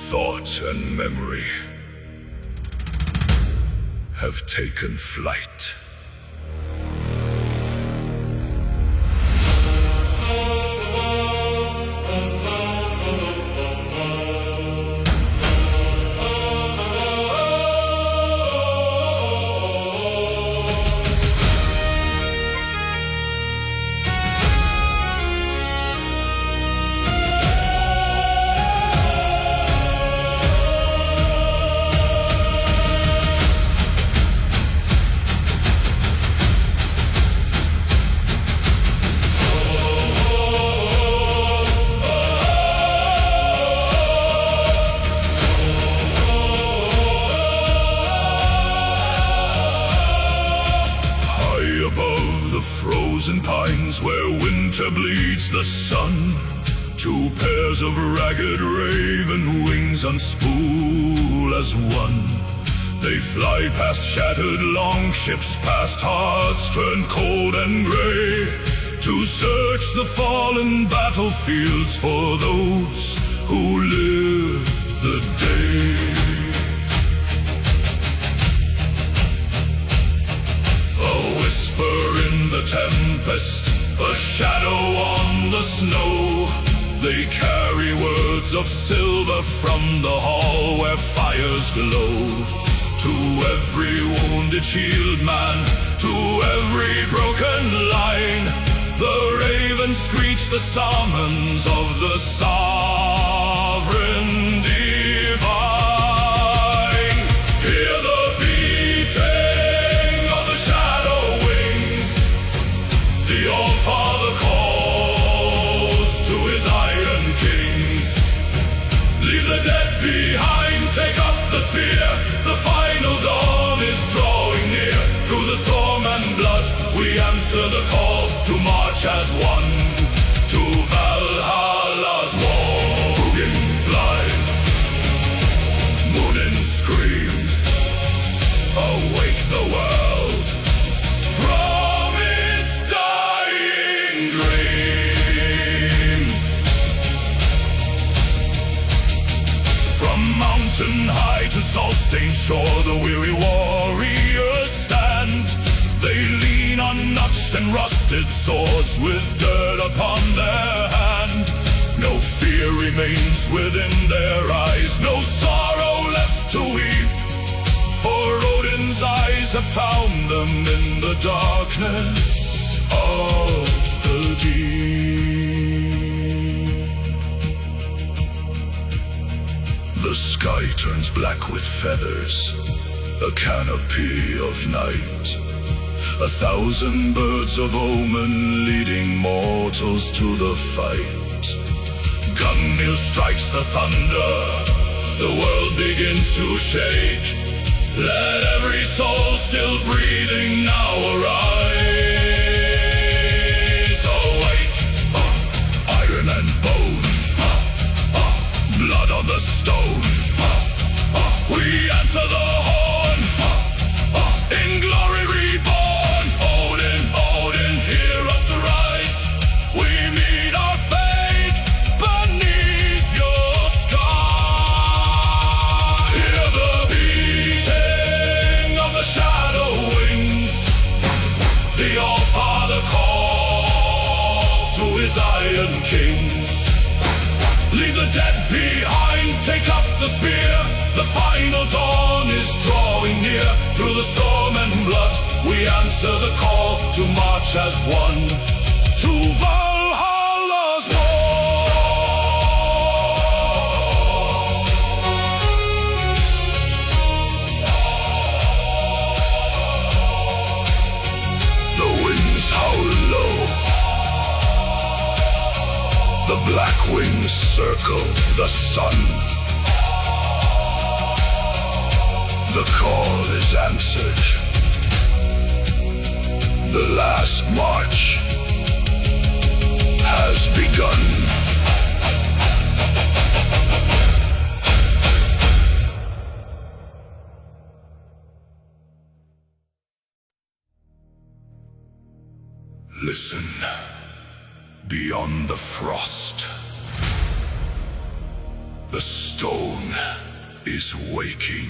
A: Thought and memory have taken flight. frozen pines where winter bleeds the sun. Two pairs of ragged raven wings unspool as one. They fly past shattered longships, past hearts turned cold and gray, to search the fallen battlefields for those who lived the day. A whisper in the tempest, a shadow on the snow. They carry words of silver from the hall where fires glow. To every wounded shield man, to every broken line, the ravens screech the summons of the sovereign divine. Hear the beating of the shadow wings. The All-Father calls to his iron kings. Leave the dead behind, take up the spear. The final dawn is drawing near. Through the storm and blood, we answer the call to march as one to Valhalla's wall. Hugin flies, Munin screams, awake the world from its dying dreams. From mountain high to salt-stained shore, the weary warriors stand. They lean on notched and rusted swords with dirt upon their hand. No fear remains within their eyes, no sorrow left to weep, for Odin's eyes have found them in the darkness of the deep. The sky turns black with feathers, a canopy of night. 1,000 birds of omen leading mortals to the fight. Gungnir strikes the thunder, the world begins to shake. Let every soul still breathing now arise. Awake, iron and bone, blood on the stone. We answer the horn, in glory reborn. Iron kings, leave the dead behind, take up the spear. The final dawn is drawing near. Through the storm and blood, we answer the call to march as one to Valhalla's wall. The winds howl low, the black wings circle the sun. The call is answered. The last march has begun. Listen. Beyond the frost, the stone is waking.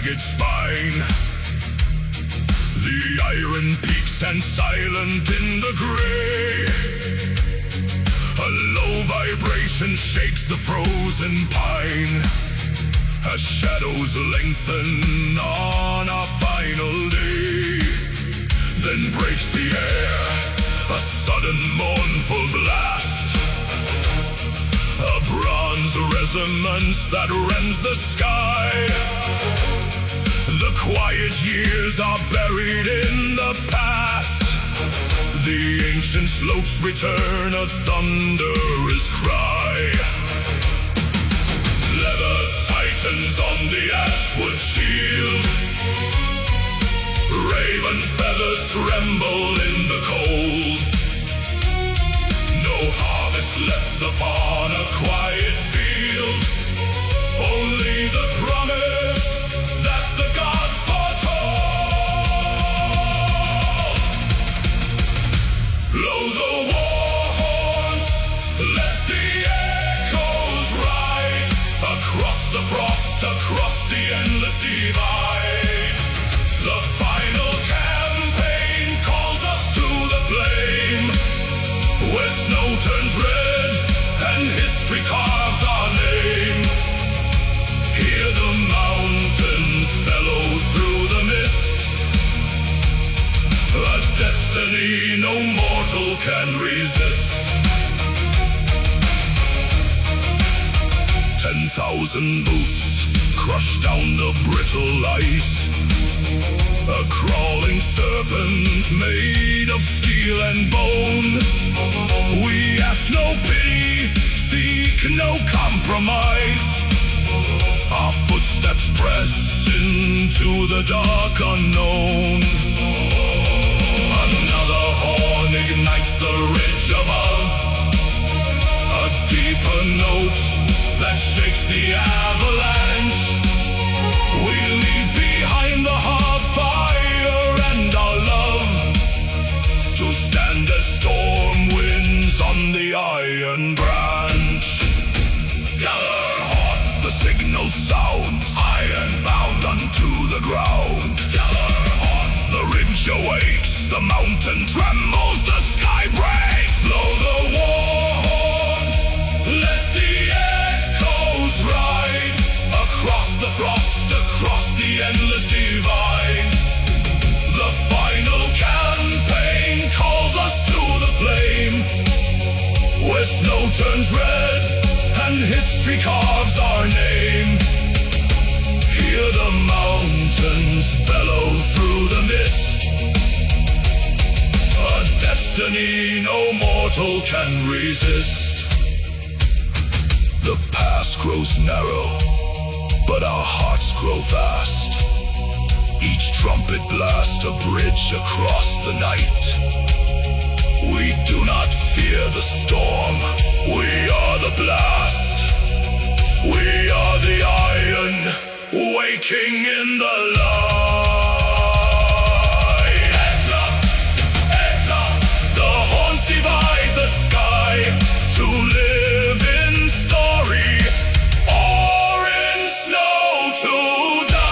A: jagged spine. The iron peak stands silent in the gray. A low vibration shakes the frozen pine, as shadows lengthen on our final day. Then breaks the air a sudden mournful blast, a bronze resonance that rends the sky. The quiet years are buried in the past. The ancient slopes return a thunderous cry. Leather tightens on the ashwood shield. Raven feathers tremble in the cold. No harvest left upon a quiet field. Only the promise that the gods foretold. Blow the war horns, let the echoes ride across the frost, across the endless divide. The final campaign calls us to the flame, where snow turns red and history carves our name. Hear the mountains bellow through the mist, a destiny no mortal can resist. 10,000 boots crush down the brittle ice, a crawling serpent made of steel and bone. We ask no pity, seek no compromise. Our footsteps press into the dark unknown. Another horn ignites the ridge above, a deeper note that shakes the avalanche. We leave behind the hearth fire and our love, to stand as storm winds on the iron branch. Gather hot, the signal sounds, iron bound unto the ground. Gather hot, the ridge awakes, the mountain trembles, the sky breaks. Blow the war horns, let the echoes ride across the frost, across the endless divide. The final campaign calls us to the flame, where snow turns red and history carves our name. Hear the mountains bellow through the mist, a destiny no mortal can resist. The pass grows narrow, but our hearts grow vast. Each trumpet blast a bridge across the night. We do not fear the storm, we are the blast. We are the iron, waking in the light. Etna, Etna, the horns divide the sky, to live in story or in snow to die.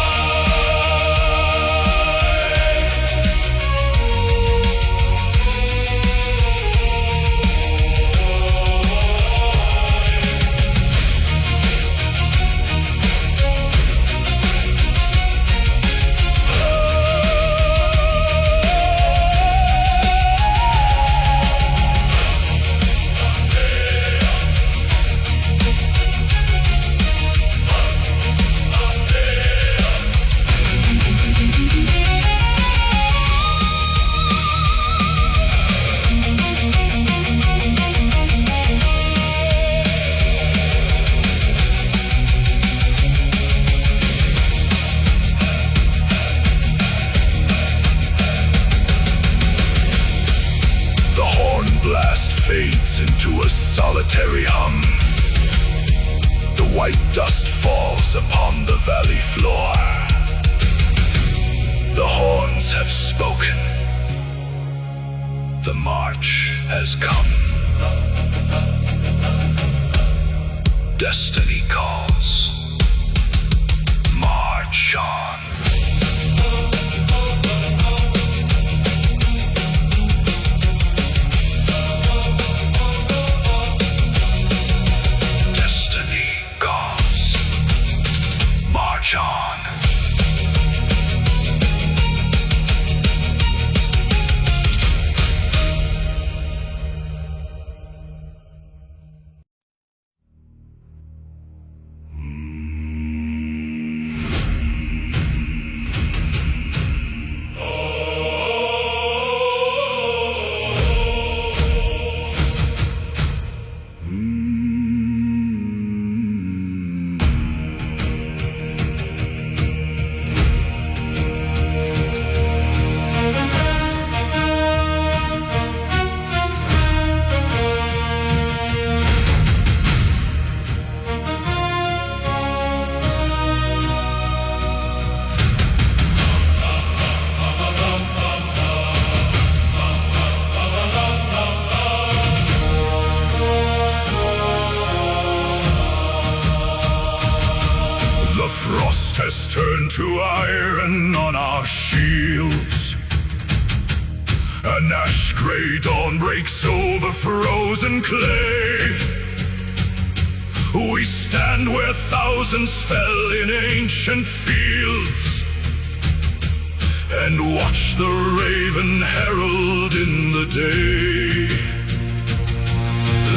A: Fades into a solitary hum. The white dust falls upon the valley floor. The horns have spoken. The march has come. Destiny calls. March. march on. Destiny gods, march on. The frost has turned to iron on our shields. An ash-gray dawn breaks over frozen clay. We stand where thousands fell in ancient fields, and watch the raven herald in the day.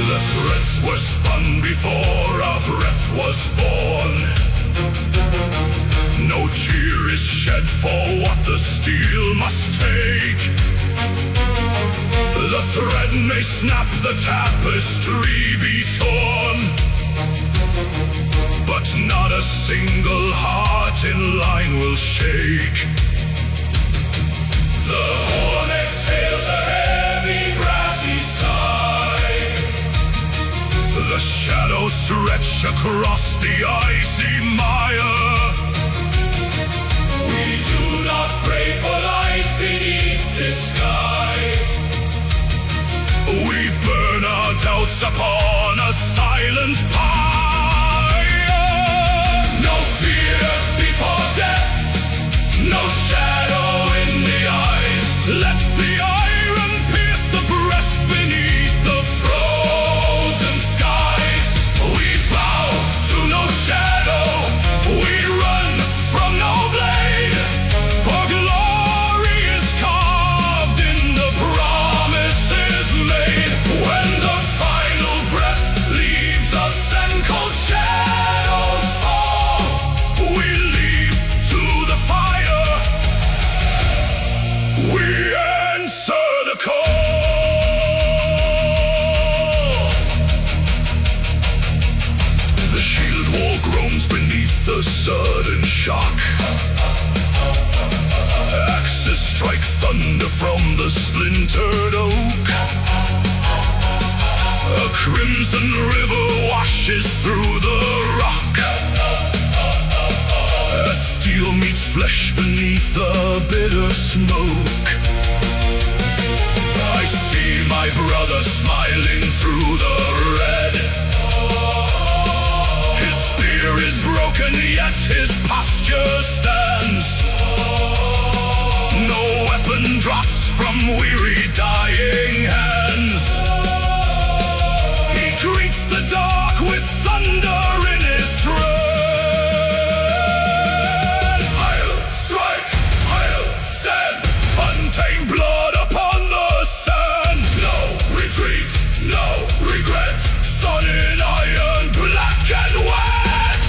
A: The threads were spun before our breath was born. No tear is shed for what the steel must take. The thread may snap, the tapestry be torn, but not a single heart in line will shake. The horn exhales a heavy brassy sigh. The shadows stretch across the icy mire. We do not pray for light beneath this sky. We burn our doubts upon a silent pyre. No fear before death, no shadow in the eyes. Let the iron pierce the breast beneath the frozen skies. We bow to no shadow, we run from no blade, for glory is carved in the promises made. When the final breath leaves us and cold shadows fall, we leap to the fire, we answer the call. The shield wall groans beneath the sudden shock. Axes strike thunder from the splintered oak. A crimson river washes through the rock. As steel meets flesh beneath the bitter smoke, I see my brother smiling through the red. His spear is broken, yet his posture stands. No weapon drops from weary dying hands. He greets the dark with thunder in his tread. I'll strike, I'll stand, untamed blood upon the sand. No retreat, no regret, sun in iron, black and wet.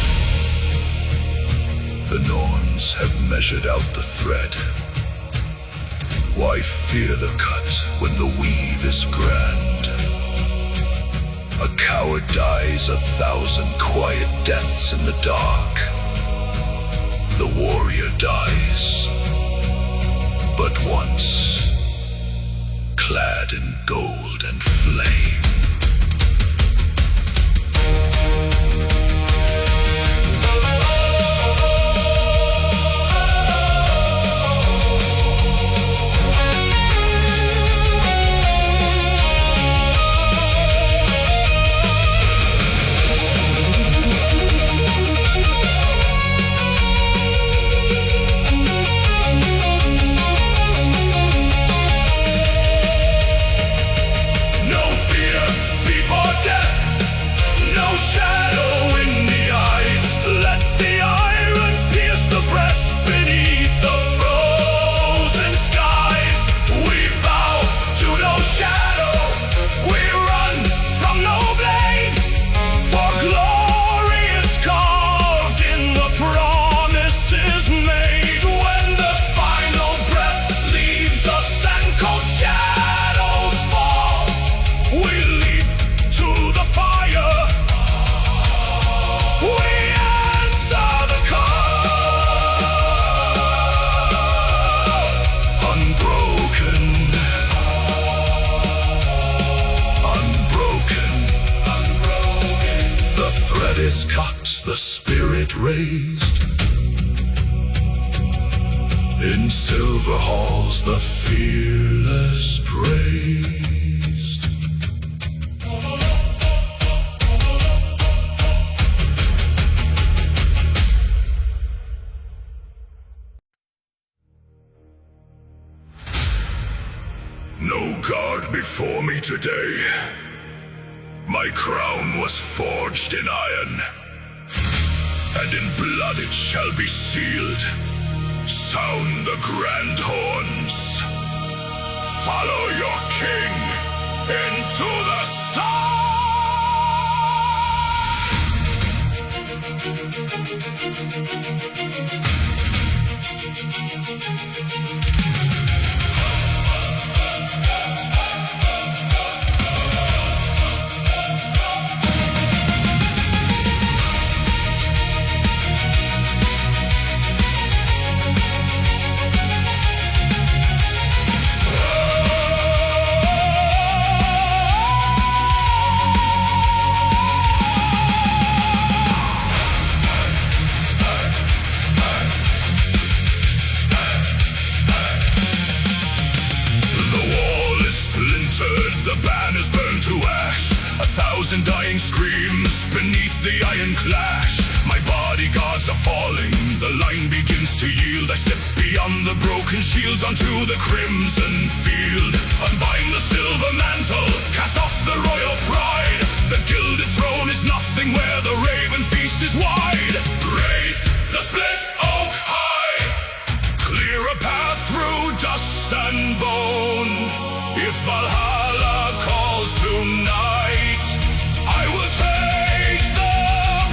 A: The Norns have measured out the thread. Why fear the cut when the weave is grand? A coward dies 1,000 quiet deaths in the dark. The warrior dies but once, clad in gold and flame. is cut, the spirit raised. In silver halls the fearless praised. No guard before me today. My crown was forged in iron, and in blood it shall be sealed. Sound the grand horns. Follow your king into the sun. The banners burn to ash, 1,000 dying screams beneath the iron clash. My bodyguards are falling, the line begins to yield. I step beyond the broken shields onto the crimson field. Unbind the silver mantle, cast off the royal pride. The gilded throne is nothing where the raven feast is wide. Raise the split oak high, clear a path through dust and bone. If Valhalla calls tonight, I will take the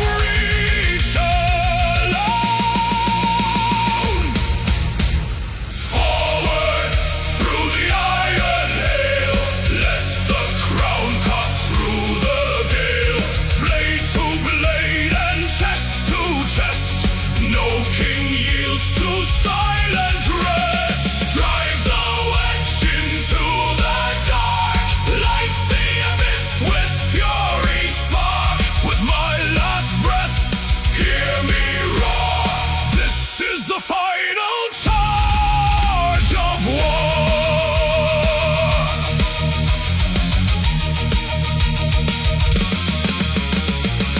A: breach alone. Forward through the iron hail, let the crown cut through the gale. Blade to blade and chest to chest, no king yields to silent rest. Drive the wedge into the dark, light the abyss with fury spark. With my last breath, hear me roar. This is the final charge of war.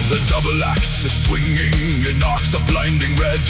A: The double axe is swinging in arcs of blinding red.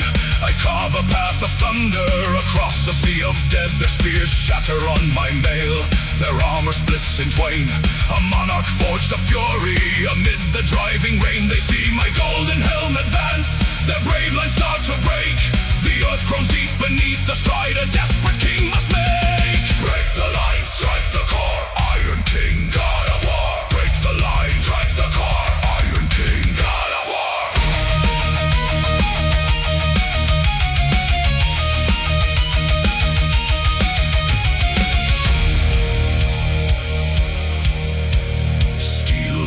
A: I carve a path of thunder across a sea of dead. Their spears shatter on my mail, their armor splits in twain. A monarch forged of fury amid the driving rain. They see my golden helm advance, their brave lines start to break. The earth grows deep beneath the stride a desperate king must make. Break the line, strike the core, Iron King, God of War. Break the line, strike the core, Iron King, God of War.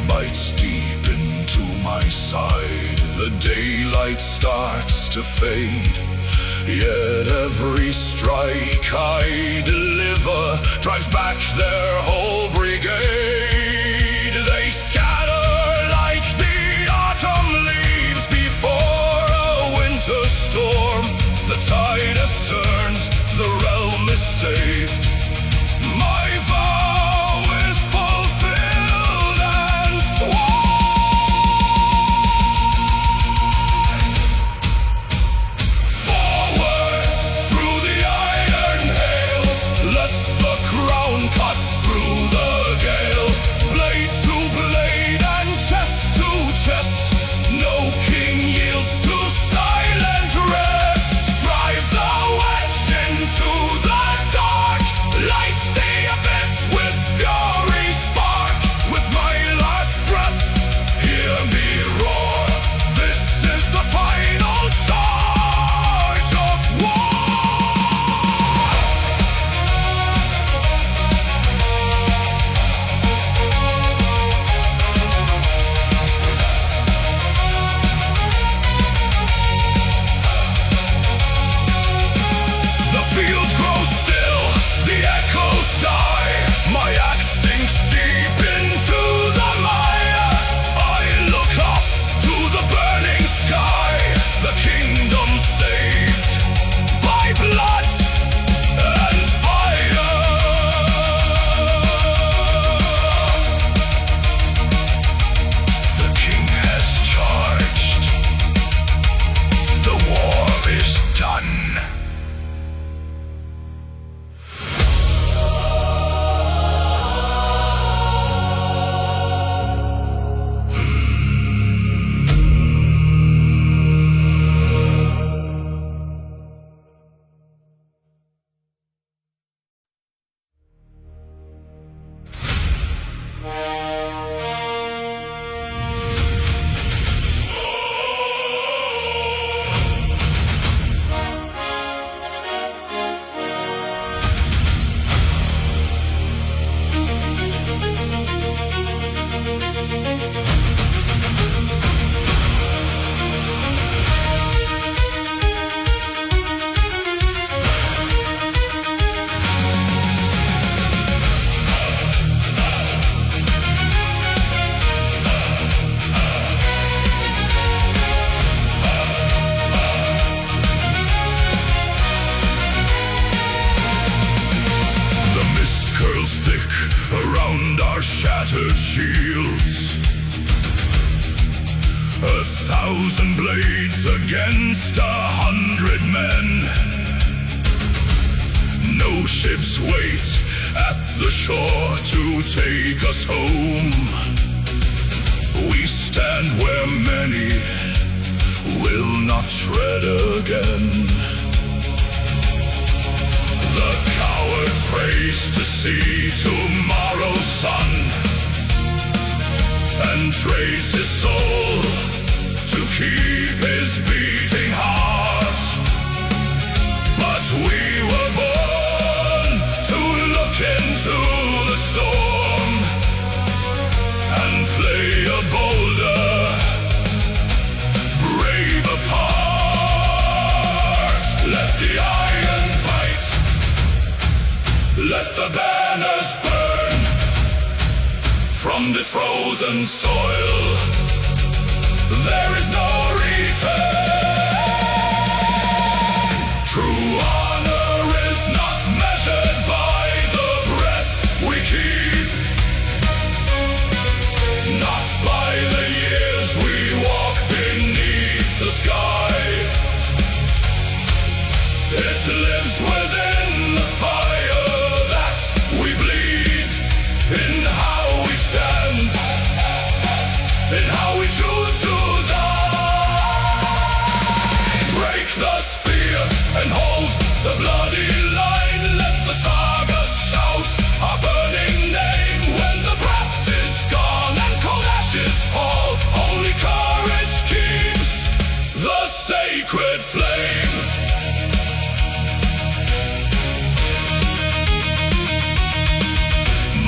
A: Bites deep into my side. The daylight starts to fade, yet every strike I deliver drives back their whole brigade. They scatter like the autumn leaves before a winter storm. The tide has turned, the realm is saved. My vow is fulfilled and sworn. Forward through the iron hail, let the crown cut through the gale. shattered shields. 1,000 blades against 100 men. No ships wait at the shore to take us home. We stand where many will not tread again. The coward prays to see tomorrow's sun, and trades his soul to keep his beating heart. But we were born to look into the storm and play a bolder, braver part. Let the iron bite, let the banners burn from this frozen soil. There is no return. True honor is not measured by the breath we keep, not by the years we walk beneath the sky. It lives within the fire that we bleed, in how we stand, in how we choose to the spear and hold the bloody line. Let the saga shout our burning name when the breath is gone and cold ashes fall. Only courage keeps the sacred flame.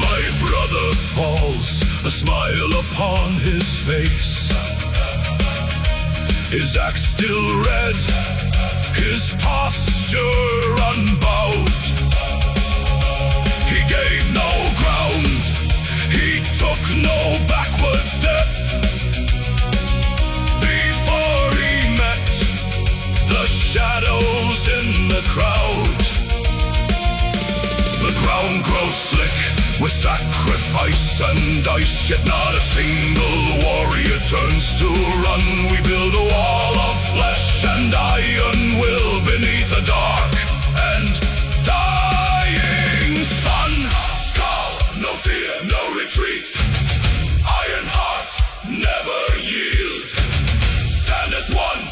A: My brother falls, a smile upon his face, his axe still red, his posture unbowed. He gave no ground, he took no backward step. Before he met the shadows in the crowd, the ground grows slick with sacrifice and ice, yet not a single warrior turns to run. We build a wall of flesh and iron will beneath a dark and dying sun. Skull, no fear, no retreat. Iron hearts never yield. Stand as one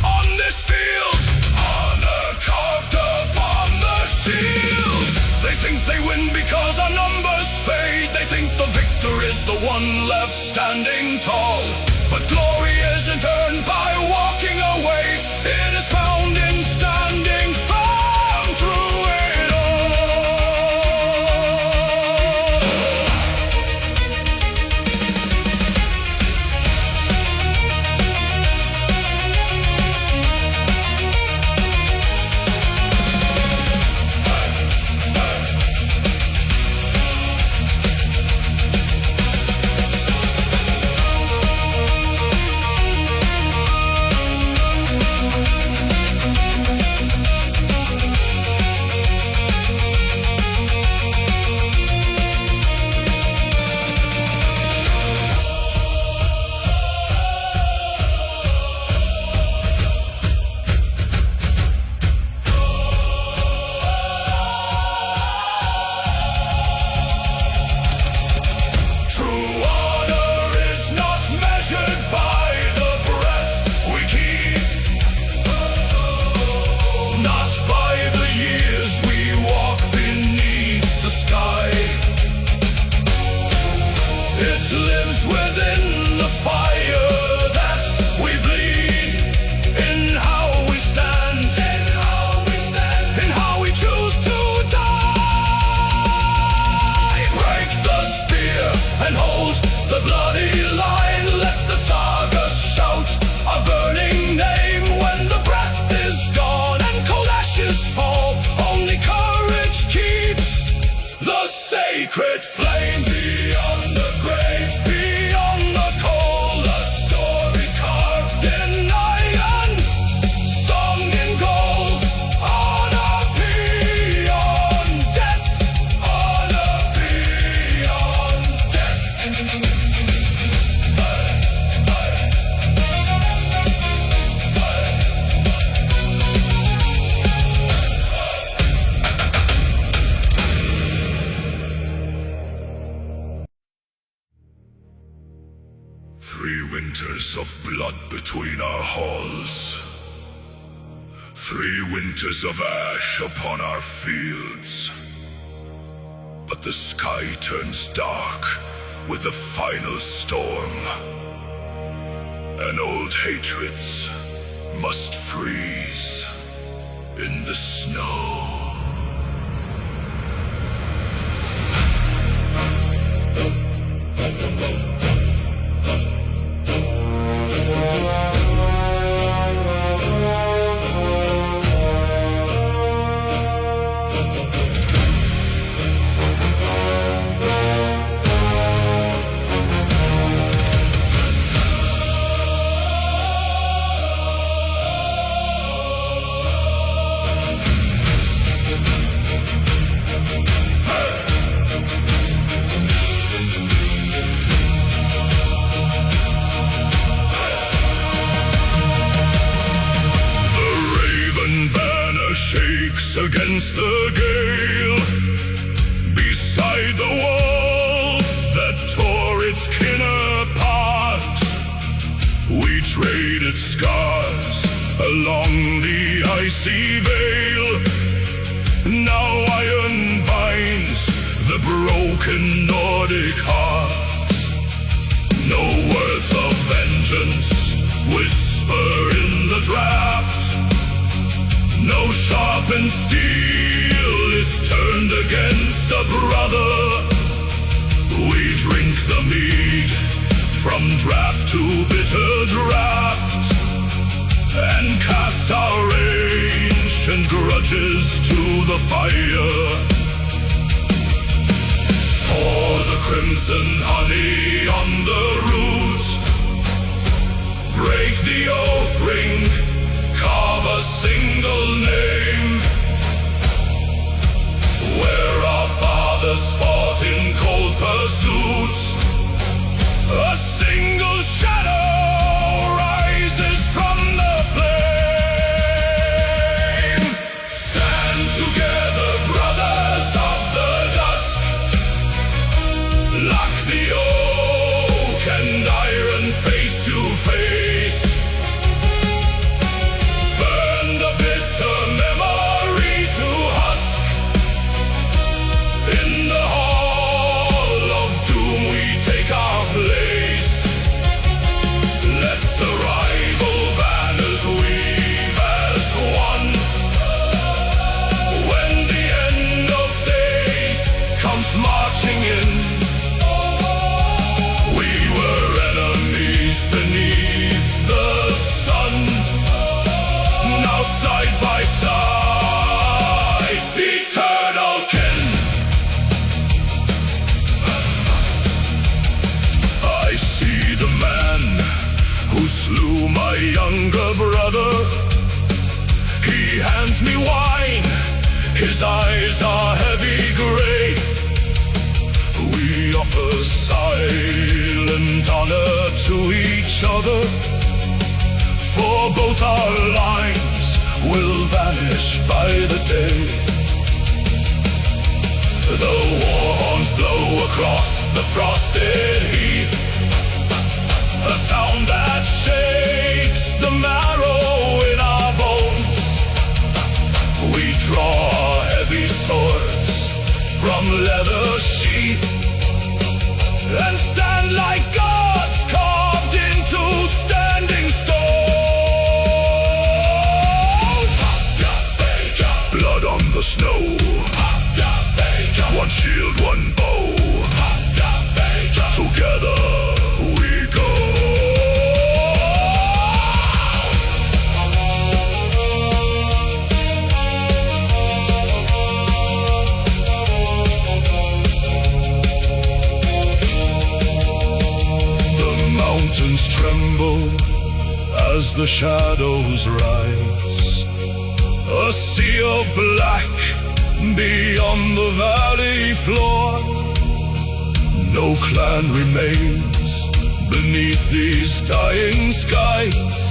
A: on this field, honor carved upon the shield. They think they win because our numbers fade. They think the victor is the one left standing tall. But glory isn't earned by walking away. It is found in standing firm through it sacred flame beyond the grave, beyond the cold. 3 winters of blood between our halls. 3 winters of ash upon our fields. But the sky turns dark with the final storm, and old hatreds must freeze in the snow. Against the gale, beside the wall that tore its kin apart, we traded scars along the icy veil. Now iron binds the broken Nordic heart. No words of vengeance whisper in the draft. No sharpened steel is turned against a brother. We drink the mead from draft to bitter draft, and cast our ancient grudges to the fire. Pour the crimson honey on the root, break the oath ring, carve a single name, where our fathers fought in cold pursuit. A single shadow rises from the flame. Stand together, brothers of the dusk. Lock the oak and iron face to face. In the hall of doom we take our place. Let the rival banners weave as one. When the end of days comes marching in, we were enemies beneath the sun. Now side by side, eternal kin. I see the man who slew my younger brother. He hands me wine, his eyes are heavy gray. We offer silent honor to each other, for both our lines will vanish by the day. The war horns blow across the frosted heath, a sound that shakes the marrow in our bones. We draw our heavy swords from leather sheath, and stand like gods carved into standing stones. Blood on the snow, one shield, one bow. Together we go. The mountains tremble as the shadows rise. A sea of black beyond the valley floor. No clan remains beneath these dying skies.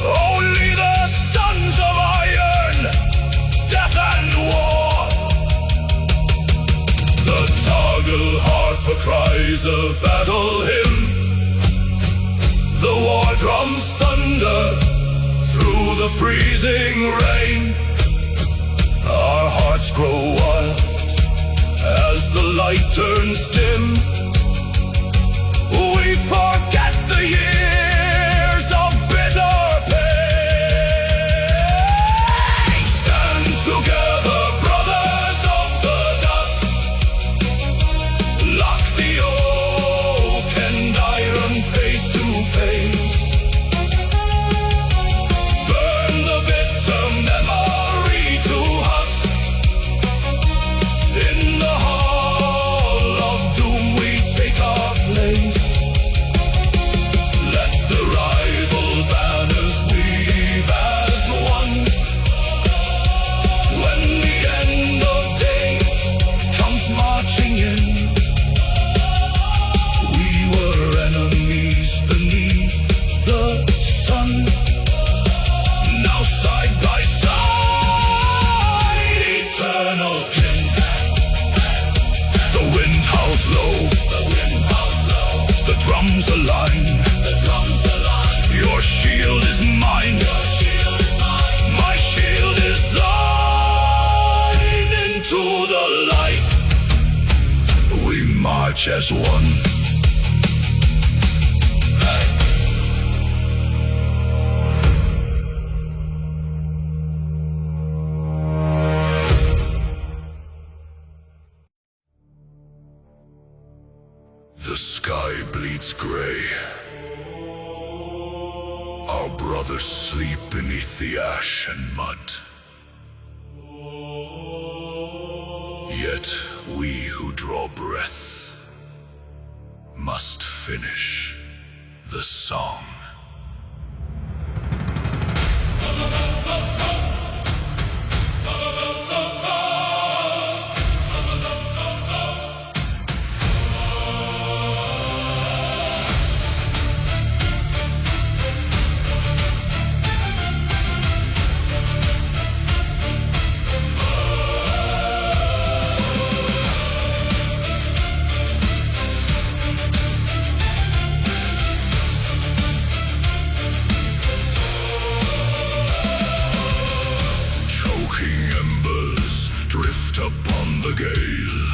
A: Only the sons of iron, death and war. The Targal harper cries a battle hymn, Drums thunder through the freezing rain. Our hearts grow wild as the light turns dim. We forget the years of bitter pain. Stand together, brothers of the dust. Lock the oak and iron face to face. Burn the bitter memory to husk. In the hall of doom we take our place. Let the rival banners weave as one. When the end of days comes marching in, we were enemies beneath the sun. Now side by side, eternal kin. The wind howls low, the drums align. Your shield is mine, my shield is thine. Into the light, we march as one. The sky bleeds gray. Our brothers sleep beneath the ash and mud. Yet we who draw breath must finish the song. The gale,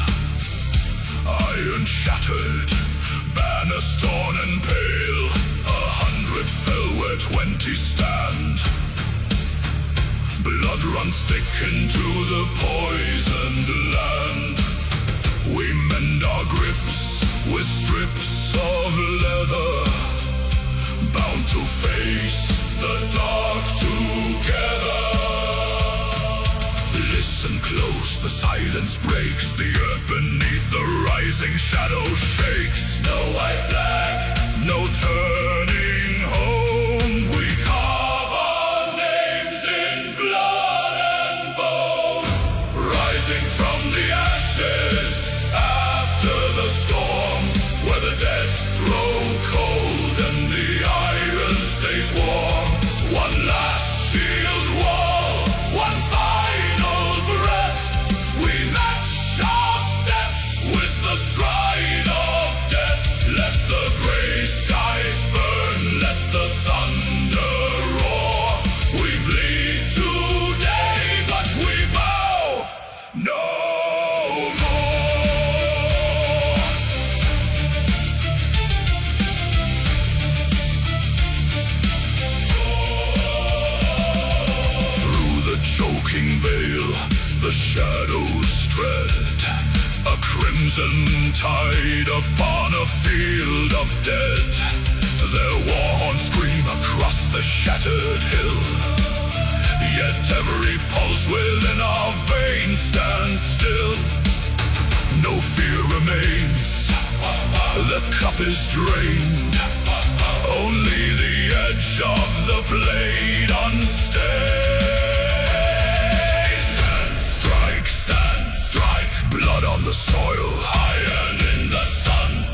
A: iron shattered, banners torn and pale. 100 fell where 20 stand. Blood runs thick into the poisoned land. We mend our grips with strips of leather, bound to face the dark together. Listen close, the silence breaks. The earth beneath the rising shadow shakes. No white flag, no turning home. We carve our names in blood and bone. Rising from the ashes after the storm, where the dead grow cold and the iron stays warm. One last shield wall, one final breath. We match our steps with the stride of death. Let the gray skies burn, let the thunder roar. We bleed today, but we bow no more. Through the choking veil, the shadows tread, a crimson tide upon a field of dead. Their war horns scream across the shattered hill, yet every pulse within our veins stands still. No fear remains, the cup is drained, only the edge of the blade unstained. Stand, strike, blood on the soil, iron in the sun,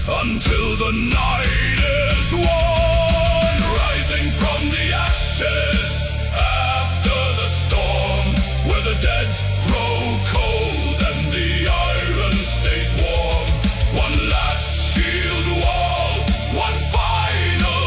A: until the night is won. Rising from the ashes after the storm, where the dead grow cold and the iron stays warm. One last shield wall, one final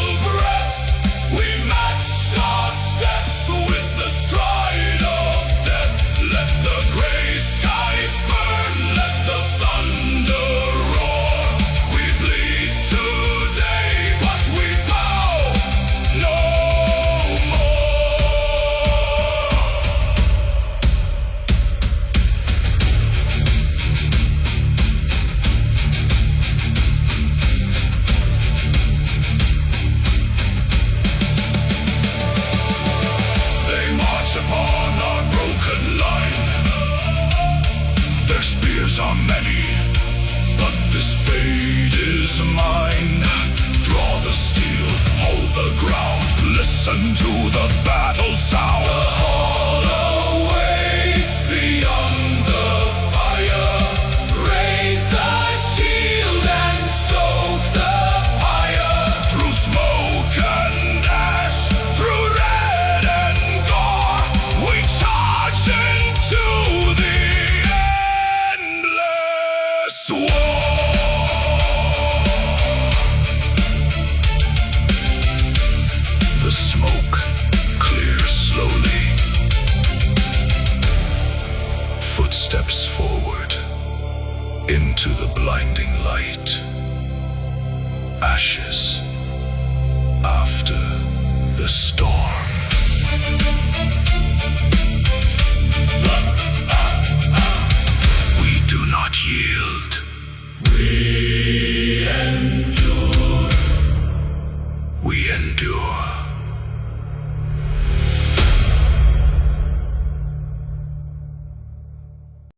A: mine. Draw the steel, hold the ground, listen to the battle sound. The hall awaits beyond the fire. Raise the shield and soak the pyre. Through smoke and ash, through red and gore, we charge into the endless war. The smoke clears slowly. Footsteps forward into the blinding light. Ashes